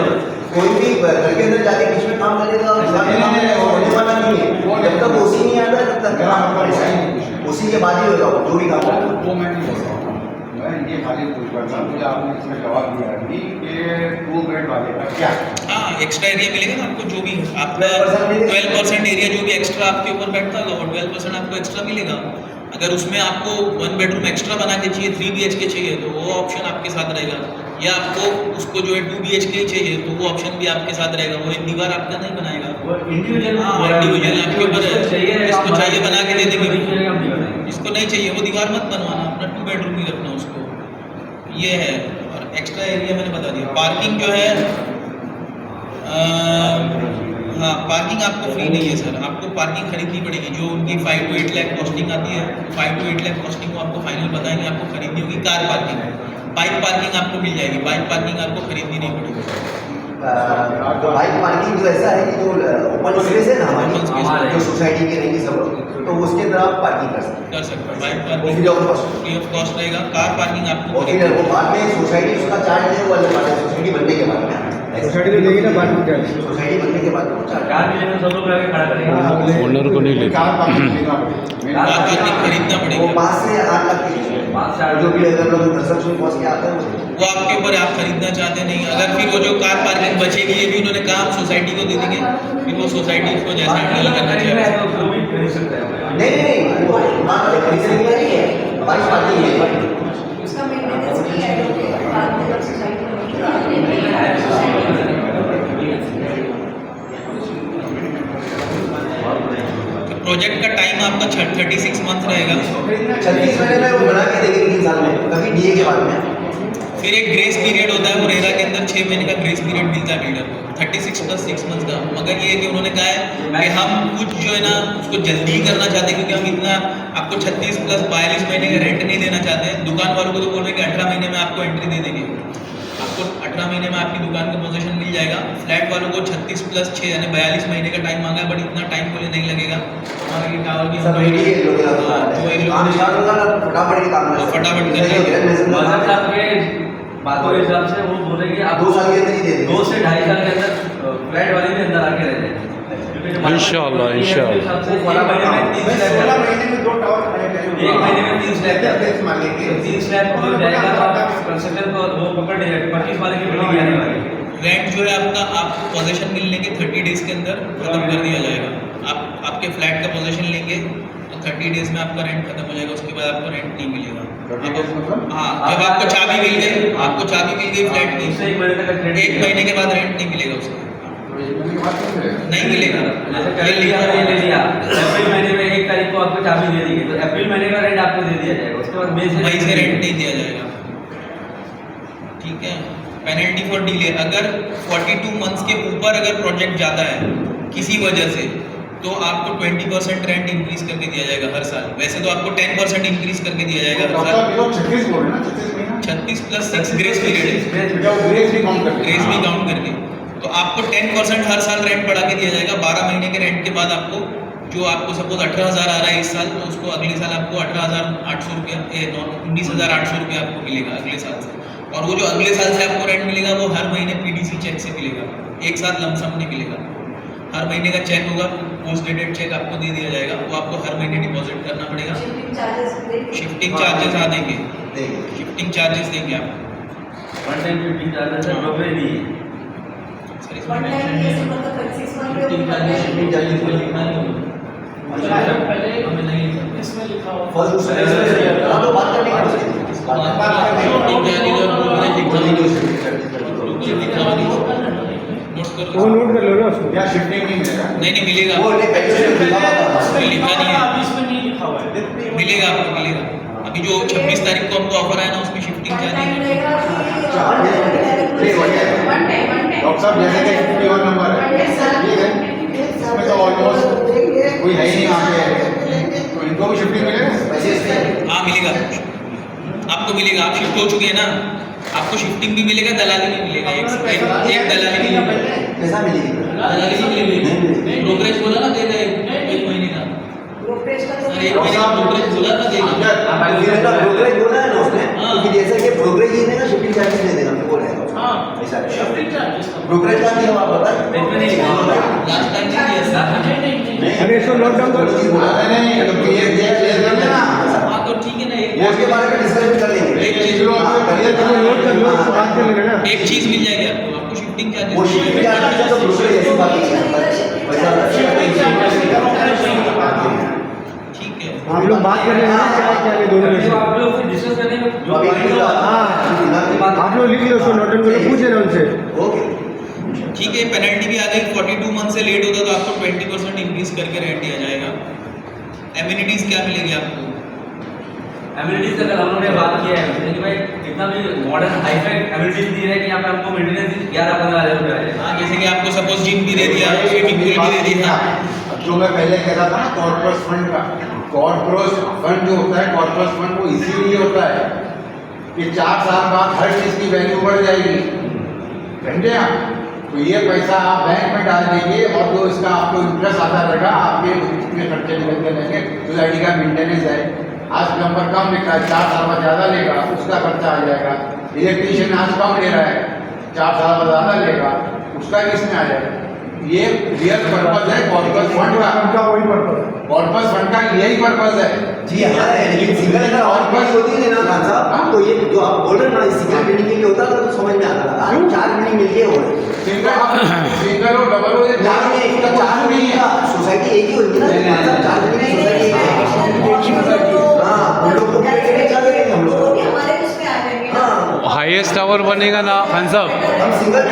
कोई भी घर के अंदर जाके बीच में काम करेगा और होने वाला नहीं है। जब तक ओसी नहीं आता तब तक उसी के बाद ही होगा जो भी काम करेगा। वो मैं नहीं बोल रहा हूँ, मैं ये खाली पूछ रहा था, मुझे आपने इसमें जवाब दिया अभी कि 2 बेड वाले का क्या? हाँ, एक्स्ट्रा एरिया मिलेगा ना आपको, जो भी आपका 12% एरिया जो भी एक्स्ट्रा आपके ऊपर बैठता होगा वो 12% आपको एक्स्ट्रा मिलेगा। अगर उसमें आपको 1 बेडरूम एक्स्ट्रा बना के चाहिए, 3 BHK चाहिए, तो वो ऑप्शन आपके साथ रहेगा। या आपको उसको जो है 2 BHK चाहिए, तो वो ऑप्शन भी आपके साथ रहेगा। वो एक दीवार आपका नहीं बनाएगा, वो इंडिविजुअल इंडिविजुअल आपके ऊपर है। इसको चाहिए बना के दे देंगे, हम नहीं बनाएंगे। इसको नहीं चाहिए वो दीवार मत बनवाना, अपना 2 बेडरूम ही रखना उसको। ये है। और एक्स्ट्रा एरिया मैंने बता दिया। पार्किंग जो है हाँ, पार्किंग आपको फ्री नहीं है सर, आपको पार्किंग खरीदनी पड़ेगी। जो उनकी 5 to 8 लाख कॉस्टिंग आती है, 5 to 8 लाख कॉस्टिंग को आपको फाइनल बताएंगे, आपको खरीदनी होगी कार पार्किंग। बाइक पार्किंग आपको मिल जाएगी, बाइक पार्किंग आपको खरीदनी नहीं पड़ेगी। तो बाइक पार्किंग जो ऐसा है कि जो ओपन स्पेस है ना Open space हमारी, है। जो सोसाइटी के रहेंगी सब लोग, तो उसके अंदर आप पार्किंग कर सकते कर सकते हैं। बाइक हैं parking free of cost. Free of cost रहेगा। कार पार्किंग आपको और फिर वो बाद में सोसाइटी उसका चार्ज है, वो अलग बात है, सोसाइटी बनने के बाद में सोसाइटी में देगी ना बाद में क्या? सोसाइटी बनने के बाद वो चार्ज कार भी लेने सब लोग आगे खड़ा करेंगे। ओनर को नहीं लेते। कार पार्किंग लेना पड़ेगा। कार पार्किंग खरीदना वो पड़ेगा। 5 से 8 लाख की 5 से 8 जो भी अगर लोग कंस्ट्रक्शन कॉस्ट के आते हैं वो आपके ऊपर है, आप खरीदना चाहते नहीं। अगर फिर वो जो कार पार्किंग बचेगी, ये भी उन्होंने कहा हम सोसाइटी को दे देंगे, फिर वो सोसाइटी उसको जैसा हैंडल करना चाहिए। तो भी खरीद सकते हैं। नहीं वो दुकान वाले खरीदने के लिए नहीं है, बाइक पार्किंग है। उसका मेंटेनेंस भी है, बाद में जब सोसाइटी प्रोजेक्ट का टाइम आपका 36 मंथ रहेगा। 36 महीने में वो बना के देंगे 3 साल में, कभी डीए के बाद में। फिर एक ग्रेस पीरियड होता है, वो रेरा के अंदर 6 महीने का ग्रेस पीरियड मिलता है बिल्डर को, 36 + 6 मंथ का। मगर ये है कि उन्होंने कहा है कि हम कुछ जो है ना उसको जल्दी ही करना चाहते हैं, क्योंकि हम इतना आपको 36 + 42 महीने का रेंट नहीं देना चाहते हैं। दुकान वालों को तो बोल रहे हैं कि 18 महीने में आपको एंट्री दे देंगे, आपको 18 महीने में आपकी दुकान का पोजीशन मिल जाएगा। फ्लैट वालों को 36 + 6 यानी 42 महीने का टाइम मांगा है, बट इतना टाइम बोले नहीं लगेगा। हमारे ये टावर की सब रेडी है लोग हाँ, तो ये लोग काम स्टार्ट होगा ना, फटाफट ये काम तो फटाफट कर नहीं लेंगे। मतलब साहब के बातों के हिसाब से वो बोलेंगे आप 2 साल के अंदर ही दे देंगे। 2 से 2.5 साल के अंदर फ्लैट वाले भी अंदर आके रहते हैं। इंशाअल्लाह, इंशाअल्लाह। 1 महीने में 3 स्लैब 16 महीने में 2 टावर खड़े करेंगे। 1 महीने में 3 स्लैब 3 मान लेंगे। 3 स्लैब हो जाएगा तो आप कर कंस्ट्रक्शन को वो पकड़ लेगा कि 25 वाले की बिल्डिंग आने वाली है। रेंट जो है आपको पोजीशन मिलने के 30 डेज के अंदर खत्म कर दिया जाएगा। आप आपके फ्लैट का पोजीशन लेंगे तो 30 डेज में आपका रेंट खत्म हो जाएगा, उसके बाद आपको रेंट नहीं मिलेगा। 30 days मतलब? हाँ, जब आपको चाबी मिल गई, आपको चाबी मिल गई फ्लैट की, उससे 1 महीने तक का एक महीने के बाद रेंट नहीं मिलेगा उसका, तो 1 महीने के बाद क्यों मिलेगा? नहीं मिलेगा। जैसे कर लिया ये ले लिया, अप्रैल महीने में 1 तारीख को आपको चाबी दे दी गई, तो अप्रैल महीने का रेंट आपको दे दिया जाएगा, उसके बाद मई से रेंट नहीं दिया जाएगा। ठीक है। पेनल्टी फॉर डिले, अगर 42 मंथ्स के ऊपर अगर प्रोजेक्ट जाता है किसी वजह से, तो आपको 20% रेंट इंक्रीज करके दिया जाएगा हर साल। वैसे तो आपको 10% इंक्रीज करके दिया जाएगा हर डॉक्टर साल। साहब, ये लोग 36 बोल रहे हैं ना, 36 महीना? 36 + 6 ग्रेस पीरियड है, क्या वो ग्रेस भी काउंट करते हैं? ग्रेस भी काउंट करके, तो आपको 10% हर साल रेंट बढ़ा के दिया जाएगा। 12 महीने के रेंट के बाद आपको जो आपको सपोज 18,000 आ रहा है इस साल, तो उसको अगले साल आपको 18,800 रुपया 19,800 रुपया आपको मिलेगा अगले साल से। और वो जो अगले साल से आपको रेंट मिलेगा वो हर महीने पीडीसी चेक से मिलेगा, एक साथ लमसम नहीं मिलेगा। हर महीने का चेक होगा, पोस्ट डेटेड चेक आपको दे दिया जाएगा, वो आपको हर महीने डिपॉजिट करना पड़ेगा। शिफ्टिंग चार्जेस शिफ्टिंग चार्जेस आ देंगे, शिफ्टिंग चार्जेस देंगे आपको। वन टाइम शिफ्टिंग चार्जेस है, ब्रोकरेज नहीं है। सर, इसमें वन टाइम mention कैसे नहीं है। मतलब 36 मंथ पे शिफ्टिंग चार्जेस लिखना नहीं होगा। हमें नहीं इसमें लिखा हुआ फर्स्ट उसमें हाँ, तो बात करने का उसके लिए। शिफ्टिंग चार्जेस और ब्रोकरेज लिखा हुआ नहीं है। लिखा हुआ नहीं है। नोट कर वो लो। नोट कर लो ना उसको। क्या शिफ्टिंग नहीं मिलेगा? नहीं मिलेगा, वो नहीं पहले से लिखा हुआ था। उसमें लिखा नहीं है, इसमें नहीं लिखा हुआ है। मिलेगा आपको, मिलेगा। अभी जो 26 तारीख को हमको ऑफर आया ना, उसमें शिफ्टिंग वन चार्जेस टाइम रहेगा वन डॉक्टर साहब, जैसे कि 51 नंबर है, ठीक है, इसमें तो ऑलमोस्ट कोई है ही नहीं आगे, तो इनको भी शिफ्टिंग मिलेगा? पैसे इसमें हाँ मिलेगा, आपको मिलेगा। आप शिफ्ट हो चुके हैं ना, आपको शिफ्टिंग भी मिलेगा, दलाली भी मिलेगा। एक दलाली भी मिलेगा, पैसा मिलेगी। दलाली भी मिलेगी। ब्रोकरेज बोला ना देगा एक महीने का, ब्रोकरेज का तो सर एक महीने का ब्रोकरेज बोला ना देगा। ब्रोकरेज बोला है ना उसने, हाँ। क्योंकि जैसे कि ब्रोकरेज ही देगा, शिपिंग चार्जेस नहीं देगा, बोल रहे हैं। ऐसा ब्रोकरेज का नहीं आप बता इसमें नहीं लिखा हुआ है। लास्ट टाइम नहीं दिया सर। अरे इसको नोट डाउन कर लो। नहीं, तो क्लियर कर लेना। हाँ तो ठीक है ना, वो उसके बारे में डिस्कस भी कर लेंगे। एक चीज नोट कर लो, उसको बात कर लेंगे ना। एक चीज मिल जाएगी आपको, आपको शिफ्टिंग वो शिपिंग चार्जेस चार्जेस तो ब्रोकरेज जैसी बात है। ठीक है। हम लोग बात कर रहे हैं ना, क्या क्या है दोनों में से। जो आप लोग फिर डिस्कस करने में जो अभी हाँ, आप लोग लिख लो उसको, नोट डाउन कर लो, पूछ लेना उनसे। ओके। ठीक है, पेनल्टी भी आ गई। 42 मंथ से लेट होता तो आपको 20% इंक्रीज करके रेंट दिया जाएगा। एमिनिटीज क्या मिलेगी आपको? एमिनिटीज का कल हम लोगों ने बात किया है कि भाई इतना भी मॉडर्न हाईफाई एमिनिटीज दी है कि यहाँ पे हमको मेंटेनेंस 11-15 हज़ार रुपये आएगा। हाँ, जैसे कि आपको सपोज जिम भी दे दिया, स्विमिंग पूल भी दे दिया। जो मैं पहले कह रहा था ना, कॉर्पोरेट फंड का, कॉर्पोरेट फंड जो होता है, कॉर्पोरेट फंड वो इसीलिए होता है कि 4 साल बाद हर चीज की वैल्यू बढ़ जाएगी, समझे आप? तो ये पैसा आप बैंक में डाल दीजिए और जो इसका आपको इंटरेस्ट आता रहेगा, आपके इतने खर्चे निकलते रहेंगे। सोसाइटी का मेंटेनेंस है, आज प्लम्बर कम लिखा है, 4 साल बाद ज़्यादा लेगा, उसका खर्चा आ जाएगा। इलेक्ट्रीशियन आज कम ले रहा है, 4 साल बाद ज़्यादा लेगा, उसका किसमें आ जाएगा? ये रियल पर्पज है कॉर्पस फंड का। उनका वही पर्पस है। कॉर्पस फंड का यही पर्पज है। जी हाँ है, लेकिन सिंगल अगर और बस होती है ना खान साहब, तो ये जो आप बोल रहे हैं ना, सिंगल बिल्डिंग के लिए होता था तो समझ में आता था। आज 4 बिल्डिंग मिलके हो रहे हैं। सिंगल और डबल हो, ये चार में एक का 4 नहीं है, सोसाइटी एक ही होती है ना, खान साहब 4 बिल्डिंग की सोसाइटी एक है। हाँ, हम लोग को भी क्या करेंगे हम लोग? हमारे उसमें आ जाएंगे। हाँ, हाईएस्ट टावर बनेगा ना खान साहब, हम सिंगल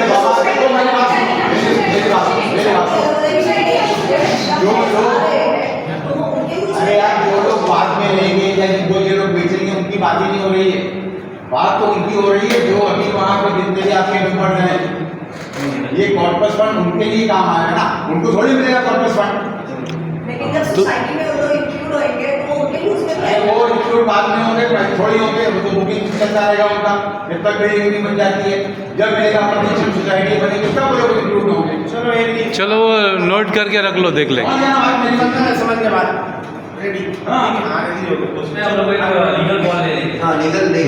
अरे यार, जो लोग बाद में लेंगे या जो ये लोग बेचेंगे उनकी बात ही नहीं हो रही है। बात तो उनकी हो रही है जो अभी वहाँ पे जितने आपके मेंबर्स हैं। ये कॉर्पस फंड उनके लिए काम आएगा ना, उनको थोड़ी मिलेगा कॉर्पस फंड। लेकिन जब सोसाइटी में वो लोग इंक्लूड होंगे तो उनके लिए उसमें क्या है? वो इंक्लूड बाद में होंगे, थोड़ी होंगे, वो तो बुकिंग चलता रहेगा उनका जब तक बिल्डिंग नहीं बन जाती है। जब मेरा प्रतिशत सोसाइटी बनेगी तब वो लोग इंक्लूड होंगे। चलो एक चलो वो नोट करके रख लो, देख लेंगे। और यहाँ बात मेरी बात है, समझ के बाद रेडी। हाँ। हाँ रेडी हो गए। उसमें हम लोग एक लीगल बॉल ले लेंगे। हाँ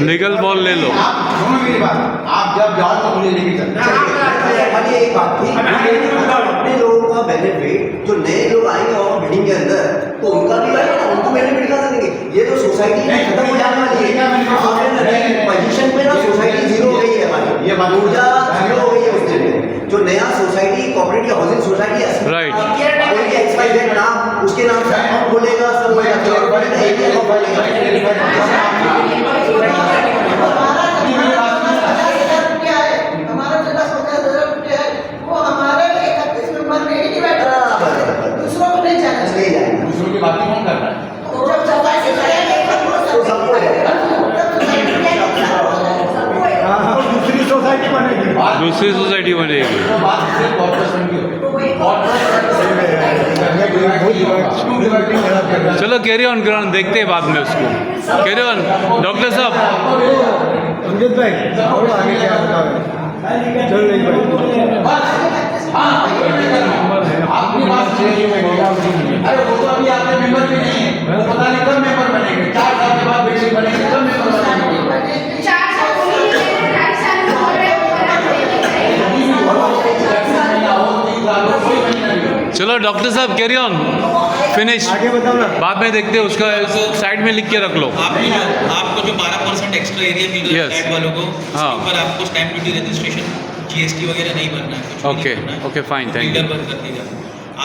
लीगल बॉल ले लो। आप सुनो मेरी बात, आप जब जाओ तो मुझे लेके चलना। खाली एक बात थी, अपने लोगों का बेनिफिट, जो नए लोग आएंगे और बिल्डिंग के अंदर, तो उनका भी रहेगा, उनको बेनिफिट दिखा सकेंगे। ये तो सोसाइटी में खत्म हो जाने वाली है। पोजीशन पे ना सोसाइटी दूसरी सोसाइटी बनेगी। वो बात सिर्फ कॉर्पोरेशन की होगी। तो वही चलो कैरी ऑन देखते हैं बाद में उसको। कैरी ऑन डॉक्टर साहब। अमजद भाई और आगे क्या बताओ? चलो नहीं भाई आपकी बात सही है। अरे वो तो अभी आपके मेंबर भी नहीं है, वो पता नहीं कब मेंबर बनेंगे। 4 साल के बाद बेसिक बनेंगे, कब मेंबर बनेंगे। 4 साल हो गए, 2.5 साल हो रहे हो, चलो डॉक्टर साहब कैरी ऑन फिनिश। आगे बताओ ना। बाद में देखते हैं उसका साइड में लिख के रख लो। आपको जो 12% एक्स्ट्रा एरिया मिल रहा है Yes. फ्लैट वालों को, हाँ। उसके ऊपर आपको स्टैम्प ड्यूटी रजिस्ट्रेशन GST वगैरह नहीं भरना है, कुछ भी Okay. नहीं भरना है। Okay, fine, thank you. Builder भर कर देगा।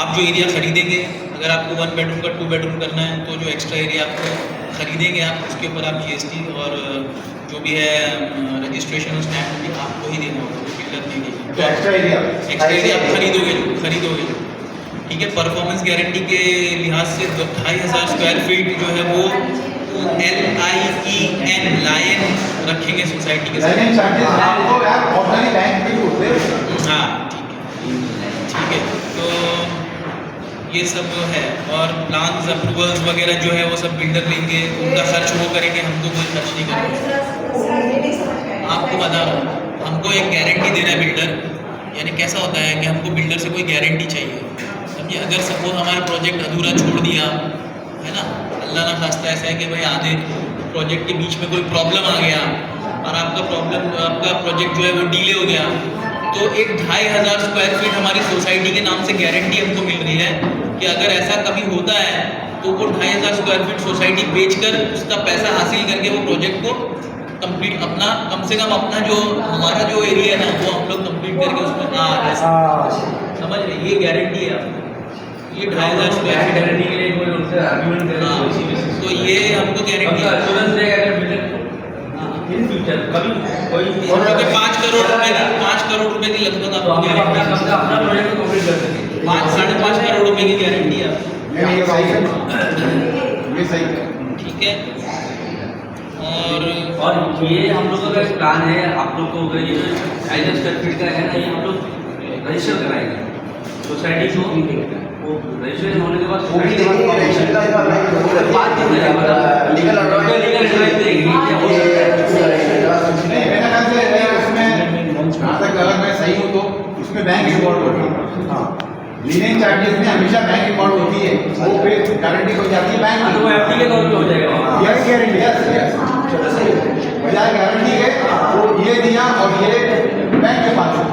आप जो एरिया खरीदेंगे, अगर आपको 1 बेडरूम का 2 बेडरूम करना है, तो जो एक्स्ट्रा एरिया आपको खरीदेंगे आप, उसके ऊपर आप GST और जो भी है रजिस्ट्रेशन और स्टैम्प ड्यूटी आपको ही देना होगा, बिल्डर नहीं देगा। तो एक्स्ट्रा एरिया आप खरीदोगे ठीक है। परफॉर्मेंस गारंटी के लिहाज से 2500 स्क्वायर फीट जो है वो LIEN लायन रखेंगे सोसाइटी के साथ। लाइसेंस चार्जेस आपको यार ऑर्डिनरी बैंक पे ही होते हैं। हाँ ठीक है। तो ये सब है, और प्लान्स अप्रूवल्स वगैरह जो है वो सब बिल्डर लेंगे, उनका खर्च वो करेंगे, हमको कोई खर्च नहीं करेंगे। आपको बता रहा हूँ, हमको एक गारंटी दे रहा है बिल्डर। यानी कैसा होता है कि हमको बिल्डर से कोई गारंटी चाहिए। समझिए, अगर सपोज हमारा प्रोजेक्ट अधूरा छोड़ दिया है ना, अल्लाह ना खास्ता ऐसा है कि भाई आधे प्रोजेक्ट के बीच में कोई प्रॉब्लम आ गया और आपका प्रोजेक्ट जो है वो डिले हो गया, तो एक 2500 स्क्वायर फीट हमारी सोसाइटी के नाम से गारंटी हमको मिल रही है कि अगर ऐसा कभी होता है तो वो 2500 स्क्वायर फीट सोसाइटी बेचकर उसका पैसा हासिल करके वो प्रोजेक्ट को कंप्लीट अपना, कम से कम अपना जो हमारा जो एरिया है ना वो हम लोग कंप्लीट करके उसमें समझ रहे, ये गारंटी है आपको। ये 2500 स्क्वायर फीट गारंटी के लिए कोई उनसे आर्गुमेंट करे हाँ, तो ये हमको गारंटी है। एश्योरेंस देगा अगर बिल्डर इन फ्यूचर कभी कोई 5 करोड़ रुपए की लगभग तो आपको हम अपना प्रोजेक्ट को कंप्लीट कर सकेंगे। 5-5.5 करोड़ रुपए की गारंटी है आपको। नहीं, ये सही है, ये सही है। ठीक है। और ये हम लोगों का एक प्लान है, आप लोग को अगर ये जो 2500 स्क्वायर फीट का है ना, ये हम लोग रजिस्टर कराएंगे सोसाइटी को। वो रजिस्ट्रेशन होने के बाद वो भी देखिए रजिस्टर का बात नहीं है, मतलब लीगल लीगल एडवाइस देंगे क्या हो सकता है। नहीं, मेरे ख्याल से नहीं, उसमें जहाँ तक अगर मैं सही हूँ तो उसमें बैंक इन्वॉल्व होती है। हाँ, लीनिंग चार्जेस में हमेशा बैंक इन्वॉल्व होती है, वो फिर गारंटी हो जाती है बैंक तो वो FD के तौर पे हो जाएगा। यस गारंटी, यस बजाय गारंटी है वो ये दिया और ये बैंक के पास है।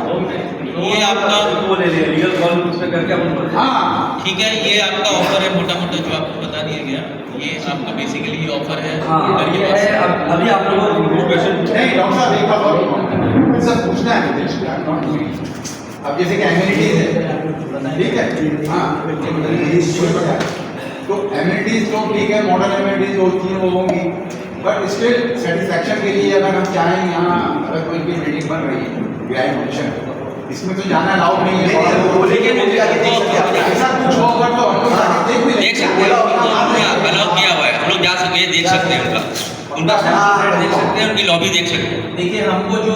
ये आपका वो ले लिया लीगल कॉल उस पे करके अपन बोल हाँ, ठीक है, ये आपका ऑफर है मोटा मोटा जो आपको बता दिया गया। ये आपका बेसिकली ये ऑफर है हाँ बिल्डर के ये पास। है। अभी आप लोगों को क्वेश्चन नहीं डॉक्टर साहब एक बात और सर पूछना है मुझे। अब जैसे कि एमिनिटीज है, ठीक है, हाँ, तो एमिनिटीज तो ठीक है, मॉडर्न एमिनिटीज 2-3 वो होंगी, बट स्टिल सेटिस्फैक्शन के लिए अगर हम चाहें यहाँ अगर कोई भी बिल्डिंग बन रही है वीआई फंक्शन, इसमें तो जाना अलाउड नहीं है। ऐसा कुछ होगा तो हम लोग देख भी देख सकते हैं, अलाउ किया हुआ है, हम लोग जा सकते हैं, देख सकते हैं उनका साइड देख सकते हैं, उनकी लॉबी देख सकते हैं। देखिए, हमको जो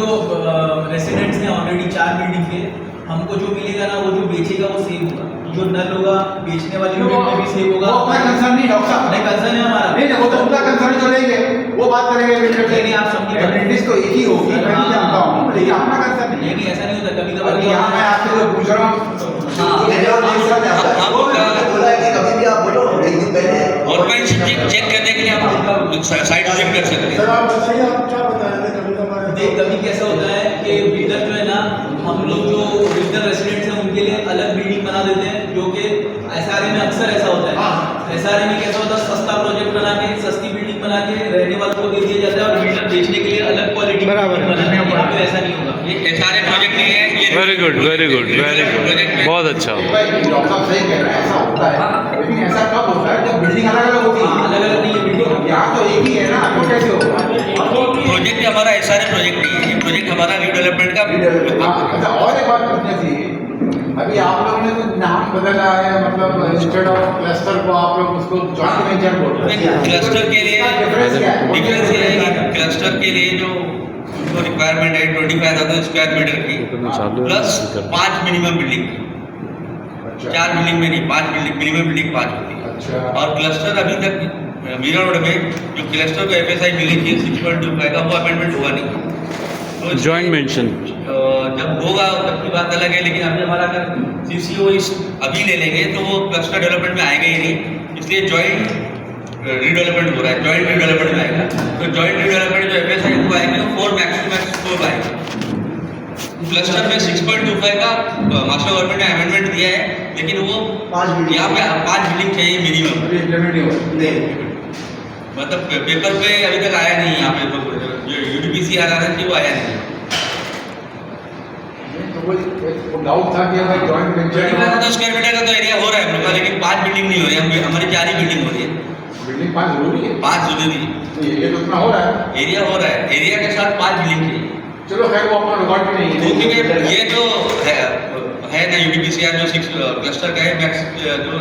रेसिडेंट्स हैं ऑलरेडी 4 बिल्डिंग के, हमको जो मिलेगा ना वो जो बेचेगा वो सेम होगा, जो नल होगा बेचने वाली यूनिट में भी सेम होगा। वो अपना कंसर्न नहीं डॉक्टर साहब, नहीं कंसर्न है हमारा, नहीं वो तो उनका कंसर्न जो लेंगे वो बात करेंगे बिल्डर से। नहीं आप समझिए, एमिनिटीज तो एक ही होगी, मैं भी जानता हूँ, लेकिन अपना कंसर्न नहीं है। नहीं ऐसा नहीं होता, कभी कभार अभी यहाँ मैं आपसे जो पूछ रहा हूँ बोला है कि कभी भी आप बोलो एक दिन पहले और मैं चेक करने के लिए आप साइट विजिट कर सकते हैं। आप बताइए, आप क्या बता रहे थे? देख कभी कैसा होता है कि बिल्डर जो है ना, हम लोग जो बिल्डर रेसिडेंट्स हैं उनके लिए अलग बिल्डिंग बना देते हैं, जो कि SRA में अक्सर ऐसा होता है। SRA में कैसा होता है, सस्ता प्रोजेक्ट बना के सस्ती बिल्डिंग बना के रहने वालों को दे दिया जाता है और बिल्डर बेचने के लिए अलग क्वालिटी बराबर है। बनाते हैं। यहाँ पे ऐसा नहीं होगा। ये सारे प्रोजेक्ट नहीं है, ये very good very good very good, बहुत अच्छा। भाई डॉक्टर साहब सही कह रहे हैं, ऐसा होता है, लेकिन ऐसा कब होता है जब बिल्डिंग अलग अलग होती है। अलग अलग नहीं है बिल्डिंग, यहाँ तो एक ही है ना, आपको कैसे होगा? प्रोजेक्ट हमारा SRA प्रोजेक्ट नहीं है, ये प्रोजेक्ट हमारा रीडेवलपमेंट का। अच्छा, और एक बात पूछनी थी, अभी आप लोगों ने तो नाम बदला है, मतलब इंस्टेड ऑफ क्लस्टर को आप लोग उसको जॉइंट वेंचर बोल रहे हैं। क्लस्टर के लिए डिफरेंस क्या है? डिफरेंस ये है कि क्लस्टर के लिए जो तो रिक्वायरमेंट है 25,000 स्क्वायर मीटर की तो मैं चालू प्लस कर 5 मिनिमम बिल्डिंग की, अच्छा 4 बिल्डिंग में नहीं, 5 बिल्डिंग, मिनिमम बिल्डिंग 5 होती है। अच्छा और क्लस्टर अभी तक मीरा रोड में जो क्लस्टर को FSI मिली थी 6.25 का, वो अपॉइंटमेंट हुआ नहीं। तो इसलिए, जॉइंट मेंशन जब होगा तब की बात अलग है, लेकिन अभी हमारा अगर CCO इस अभी ले लेंगे तो वो क्लस्टर डेवलपमेंट में आएगा ही नहीं, इसलिए जॉइंट रीडेवलपमेंट हो रहा है, जॉइंट रीडेवलपमेंट में आएगा। तो जॉइंट रीडेवलपमेंट जो FSI को आएगी तो 4 मैक्स 4 आएगा। क्लस्टर में 6.25 का मास्टर गवर्नमेंट ने अमेंडमेंट दिया है, लेकिन वो 5 बिल्डिंग यहाँ पे 5 बिल्डिंग चाहिए मिनिमम। अभी इम्प्लीमेंट नहीं हुआ नहीं मतलब पेपर पे अभी तक आया नहीं, यहाँ पे जो UDPC आ रहा था वो आया नहीं। तो वो डाउट था कि अगर जॉइंट वेंचर 25,000 स्क्वायर मीटर का तो एरिया हो रहा है हम लोग का, लेकिन 5 बिल्डिंग नहीं हो रही है, हमारी 4 ही बिल्डिंग हो रही है, बिल्डिंग 5 जरूरी है 5 जरूरी है। तो ये तो उतना हो रहा है। एरिया हो रहा है, एरिया के साथ 5 बिल्डिंग चाहिए। चलो खैर वो अपना रिकॉर्ड भी नहीं तो है क्योंकि ये जो है ना UDPCR जो 6 क्लस्टर का है, मैक्स जो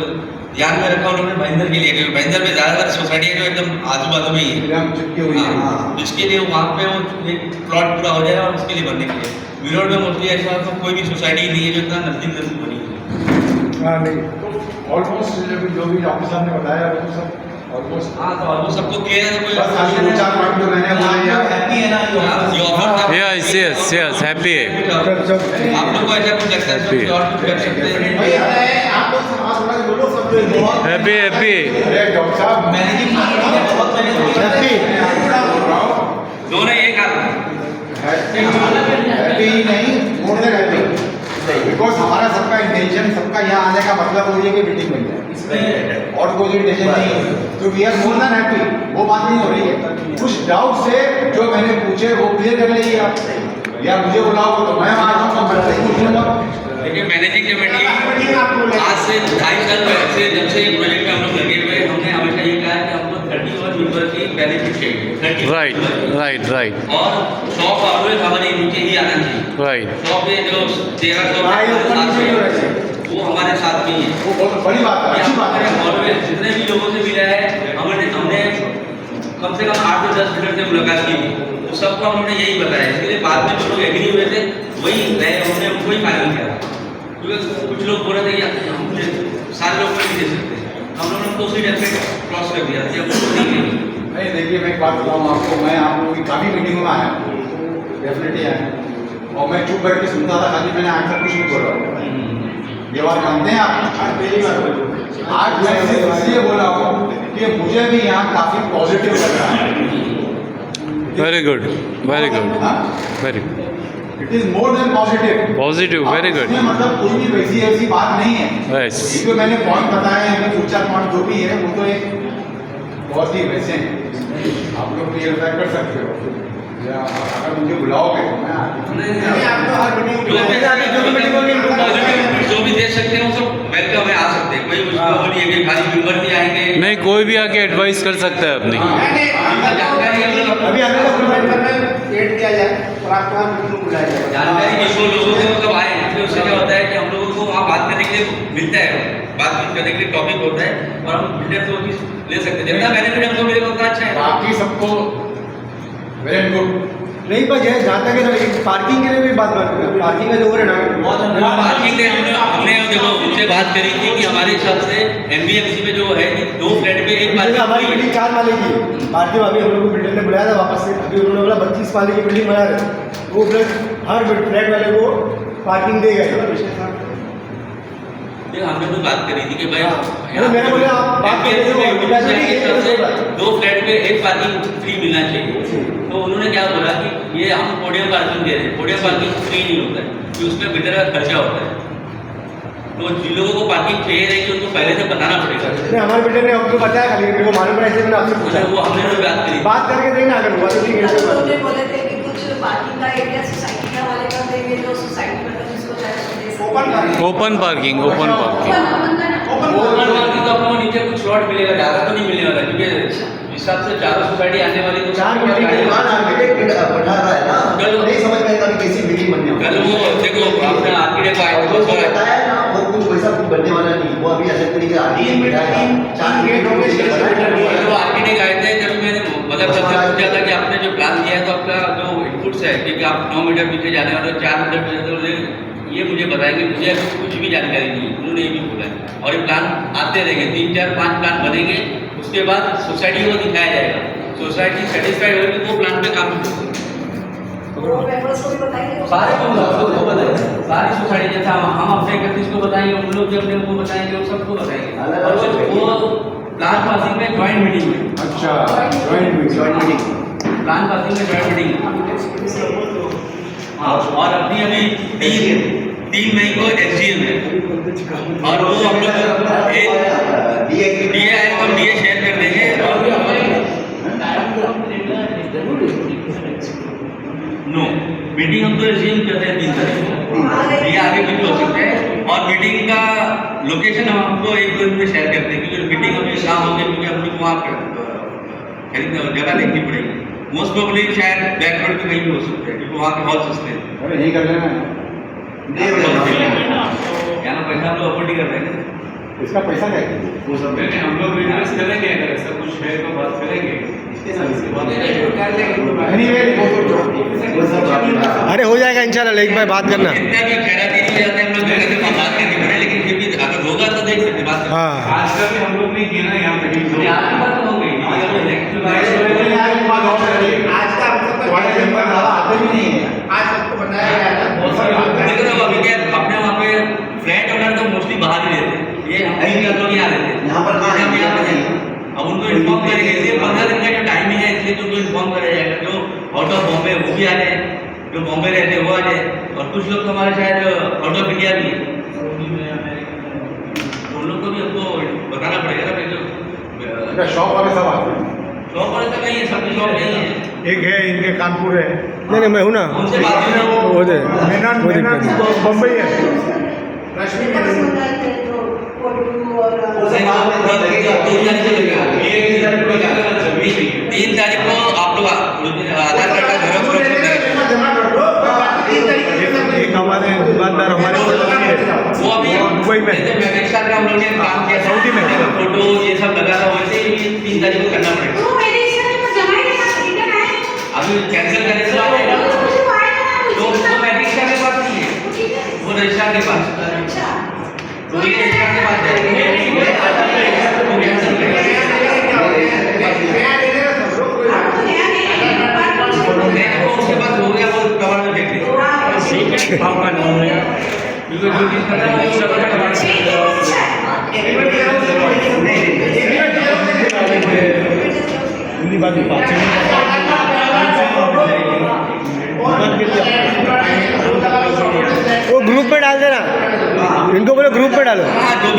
ध्यान में रखा उन्होंने भाईंदर के लिए, क्योंकि भाईंदर में ज़्यादातर सोसाइटी है जो एकदम आजू बाजू में ही है। एकदम चिपकी हुई है हाँ, जिसके लिए वहाँ पे वो एक प्लॉट पूरा हो जाएगा और उसके लिए बनने के लिए विरोड में मोस्टली ऐसा तो कोई भी सोसाइटी नहीं है जो इतना नजदीक बनी है। हाँ नहीं तो ऑलमोस्ट जो भी डॉक्टर साहब ने बताया वो तो सब ऑलमोस्ट हाँ तो वो सबको क्लियर है, कोई बस खाली 2-4 पॉइंट जो मैंने बताए हैं हैप्पी है ना ये ऑफर था। यस हैप्पी है। आप लोग को ऐसा कुछ लगता है Happy है। तो और कुछ कर सकते हैं। भैया आप लोग समाज थोड़ा बोलो सब जो इन्वॉल्व हैप्पी अरे डॉक्टर साहब मैनेजिंग ने बहुत दोनों एक हाथ हैप्पी ही नहीं मोर देन हैप्पी बिकॉज हमारा सबका इंटेंशन सबका यहाँ आने का मतलब वही है कि मीटिंग बन जाए और कोई इंटेंशन नहीं है, तो we are more than happy, वो बात नहीं हो रही है। कुछ डाउट से जो मैंने पूछे वो क्लियर कर लीजिए आप, या मुझे बुलाओ तो मैं आ जाऊँगा, मैं नहीं पूछ लूँगा। देखिए मैनेजिंग कमेटी आज से 2.5 साल पहले से जब से ये प्रोजेक्ट में हम लोग लगे हुए, हमने हमेशा ये कहा कि हमको 31 मेंबर की बेनिफिट चाहिए, 30 राइट और 100 ऑलवेज हमारे नीचे ही आना चाहिए। राइट 100 पे जो 1300 वो हमारे साथ में ही है। वो बहुत बड़ी बात है, अच्छी बात है। ऑलवेज जितने भी लोगों से मिला है हमने कम से कम 8 से 10 लीडर से मुलाकात की, तो सबको हमने यही बताया। इसके लिए बाद में जो लोग एग्री हुए थे वही रहे, हमने उनको ही फाइनल किया, क्योंकि कुछ लोग बोल रहे थे कि हम सारे लोग नहीं दे सकते, हम लोगों ने उनको उसी टाइम पे क्रॉस कर दिया कि अब नहीं देंगे। नहीं देखिए मैं एक बात बताऊँ आपको, मैं आप लोगों की काफ़ी मीटिंगों में आया हूँ, डेफिनेटली आया हूँ, और मैं चुप बैठ के सुनता था, खाली मैंने आज तक कुछ नहीं बोला। ये बात मानते हैं आप? आज पहली बार बोली, आज मैं इसलिए बोला हूँ कि मुझे भी यहाँ काफ़ी पॉजिटिव लग रहा है। वेरी गुड वेरी गुड हाँ? Very good it is more than positive. Positive very good इसमें मतलब कोई भी वैसी ऐसी बात नहीं है। Yes. ये जो मैंने पॉइंट बताए हैं, 2-4 पॉइंट जो भी है वो तो एक बहुत ही वैसे हैं, आप लोग क्लियर कर सकते हो, या अगर मुझे बुलाओगे तो मैं जो भी दे सकते हैं वो सब वेलकम है, आ सकते हैं, कोई उसको वो नहीं है कि खाली मेंबर भी आएंगे। नहीं कोई भी आके एडवाइस कर सकता है अपनी अभी हमें एड किया जाए और आपको वहाँ मीटिंग में बुलाया जाए। जानकारी जिसको लोगों को मतलब आए, तो उससे क्या होता है कि हम लोगों को वहाँ बात करने के लिए मिलता है, बातचीत करने के लिए टॉपिक होता है और हम बिल्डर से वो चीज़ ले सकते हैं। जितना बेनिफिट हमको मिलेगा उतना अच्छा है। बाकी सबको वेरी गुड। नहीं पर जय जहाँ तक है ना पार्किंग के लिए भी बात करते हैं, पार्किंग का जो हो रहा है ना पार्किंग के हमने देखो उनसे बात करी थी कि हमारे हिसाब से NBFC में जो है कि 2 फ्लैट पे एक हमारी पार्किंग बिल्डिंग 4 माले की है। भारतीय अभी हम लोग को बिल्डर ने बुलाया था वापस से, अभी उन्होंने बोला 32 माले की बिल्डिंग बना रहे, वो फ्लैट हर फ्लैट वाले को पार्किंग देगा। हमने तो बात करी थी कि भाई मैंने बोला आप बात करते हो 2 फ्लैट पे एक पार्किंग फ्री मिलना चाहिए। तो उन्होंने क्या बोला कि ये हम पोडियम पार्किंग दे रहे हैं, पोडियम पार्किंग फ्री नहीं होता है कि उसमें बिल्डर का खर्चा होता है, तो जिन लोगों को पार्किंग चाहिए रहेगी उनको पहले से बताना पड़ेगा। हमारे बिल्डर ने आपको बताया, खाली मेरे को मालूम पड़ा इसलिए मैंने आपसे पूछा। वो हमने तो बात करी, बात करके देखना अगर हुआ तो ठीक है। उन्होंने बोले थे कि कुछ पार्किंग का एरिया सोसाइटी का वाले कर देंगे, तो सोसाइटी मतलब जिसको चाहे सो दे सकते हैं। Open parking open parking open parking तो अपने नीचे कुछ स्लॉट मिलेगा, ज़्यादा तो नहीं मिलने वाला, क्योंकि हिसाब से 4 सोसाइटी आने वाली तो 4 बिल्डिंग के बाद आर्किटेक्ट बढ़ा रहा है ना, कल नहीं समझ में आएगा कि कैसी बिल्डिंग बनने वाली कल वो देखो आपने आर्किटेक्ट है। आए तो बताया ना वो कुछ वैसा कुछ बनने वाला नहीं, वो अभी ऐसे तरीके आर्किटेक्ट बैठा है, 4 गेट होंगे, 6 मीटर वो आर्किटेक्ट आए थे, जब मैंने मतलब सबसे पूछा था कि आपने जो प्लान दिया है तो आपका जो इनपुट रुट्स है, क्योंकि आप 9 मीटर पीछे जाने वाले 4 मीटर पीछे, ये मुझे बताएंगे, मुझे अभी कुछ भी जानकारी नहीं है, उन्होंने ये भी बोला है। और ये प्लान आते रहेंगे, 3, 4, 5 प्लान बनेंगे, उसके बाद सोसाइटी को दिखाया जाएगा, सोसाइटी सेटिस्फाइड होगी तो वो प्लान पे काम करेंगे। तो मेंबर्स को भी बताएंगे, सारे को बताएंगे, सारी सोसाइटी, जैसा हम अपने 31 को बताएंगे, उन लोग भी अपने को बताएंगे, वो सबको बताएंगे। और वो प्लान पासिंग में ज्वाइंट मीटिंग में, अच्छा, जॉइंट मीटिंग, प्लान पासिंग में ज्वाइंट मीटिंग। हाँ, और अभी 3 मई को SGM है, और वो हम लोग DA आएगा, हम DA शेयर कर देंगे। नो मीटिंग हम तो SGM करते हैं 3 तारीख को, ये आगे भी हो सकते हैं। और मीटिंग का लोकेशन हम आपको 1-2 दिन में शेयर करते हैं, क्योंकि मीटिंग अभी शाम हो गई, क्योंकि अपने को वहाँ खरीदने जगह देखनी पड़ेगी। मोस्ट प्रोबेबली शायद बैकवर्ड पे कहीं भी हो सकते हैं, क्योंकि वहाँ के हॉल सस्ते हैं। अरे यही कर लेना, क्या ना पैसा हम लोग अफोर्ड ही कर रहे हैं। इसका पैसा क्या है? वो सब हम लोग डिस्कस करेंगे, अगर ऐसा कुछ है तो बात करेंगे। अरे हो जाएगा इंशाल्लाह, एक बार बात करना। जितना भी खैराती जाते हैं हम लोग जगह से बात करनी पड़े, लेकिन फिर भी अगर होगा तो देख सकते बात। हाँ, आज का भी हम लोग नहीं किया ना यहाँ पे, आज की बात तो हो गई, आज का तुम्हारे मेंबर ज़्यादा आते भी नहीं है। आज सबको बताया गया था। देखो तो अभी क्या अपने वहाँ पे फ्लैट ओनर तो मोस्टली बाहर ही रहते हैं, ये हम लोग यहाँ रहते हैं, यहाँ पर कहाँ है? हम यहाँ पर हैं। अब उनको इन्फॉर्म करेंगे, इसलिए 15 दिन का जो टाइमिंग है, इसलिए तो उनको इन्फॉर्म करा जाएगा। जो आउट ऑफ बॉम्बे वो भी आ जाए, जो बॉम्बे रहते हैं वो आ जाए, और कुछ लोग तो हमारे शायद आउट ऑफ इंडिया भी है, तो उन लोग को भी हमको बताना पड़ेगा ना। इनका शॉप वाले सब आते हैं। शॉप वाले तो नहीं है, सब शॉप नहीं है, एक है इनके कानपुर है। नहीं मैं हूँ ना, उनसे बात करें वो दे बम्बई है। रश्मि मेंबर्स बताएंगे जो कोल्डू और 3 तारीख को आप लोग आधार कार्ड का झेरॉक्स एक हमारे दुकानदार हमारे वो अभी दुबई में मैनेक्सा का हम लोग ने काम किया, सऊदी में फोटो ये सब लगा था, वैसे ही 3 तारीख को करना पड़ेगा। तो मेरे इशारे पर जमा ही नहीं रिटर्न आए, अभी कैंसिल करने से आ जाएगा, मुझे वो आएगा ना, तो वो मैनेक्सा के पास नहीं है, वो रजिस्ट्रार के पास, अच्छा तो ये रजिस्ट्रार के पास जाएगा, वो कैंसिल करेगा। उसके पास हो गया, वो कवर में फेंक दिया। आपका नाम है, क्योंकि जो चीज़ करना है वो सब हिंदी बात वो ग्रुप में डाल देना, इनको बोलो ग्रुप में डालो,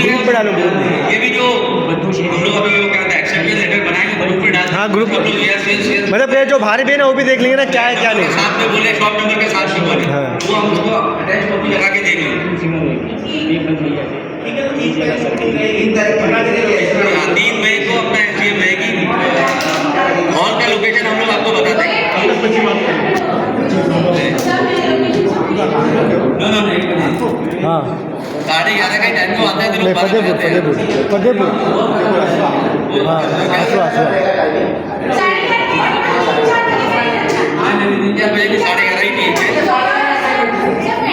ग्रुप में डालो, ग्रुप में। ये भी जो हम लोग अभी वो क्या कहते हैं एक्शन में लेटर बनाएंगे, ग्रुप में डाल, हाँ, ग्रुप में। में मतलब ये जो भारी बहन है वो भी देख लेंगे ना क्या है क्या नहीं। साथ में बोले, शॉप नंबर के साथ में बोले, हाँ। वो हम उसको अटैच कॉपी लगा के देंगे। ठीक है, तो 3 तारीख को 3 मई को अपना SGM रहेगी, हॉल का लोकेशन हम लोग आपको बता देंगे। हाँ 11:30 का टाइम को आता है, तो लोग 12 बजे आते हैं। फतेहपुर हाँ आसो आसो हाँ, 3-4 बजे भी 11:30 ही ठीक है।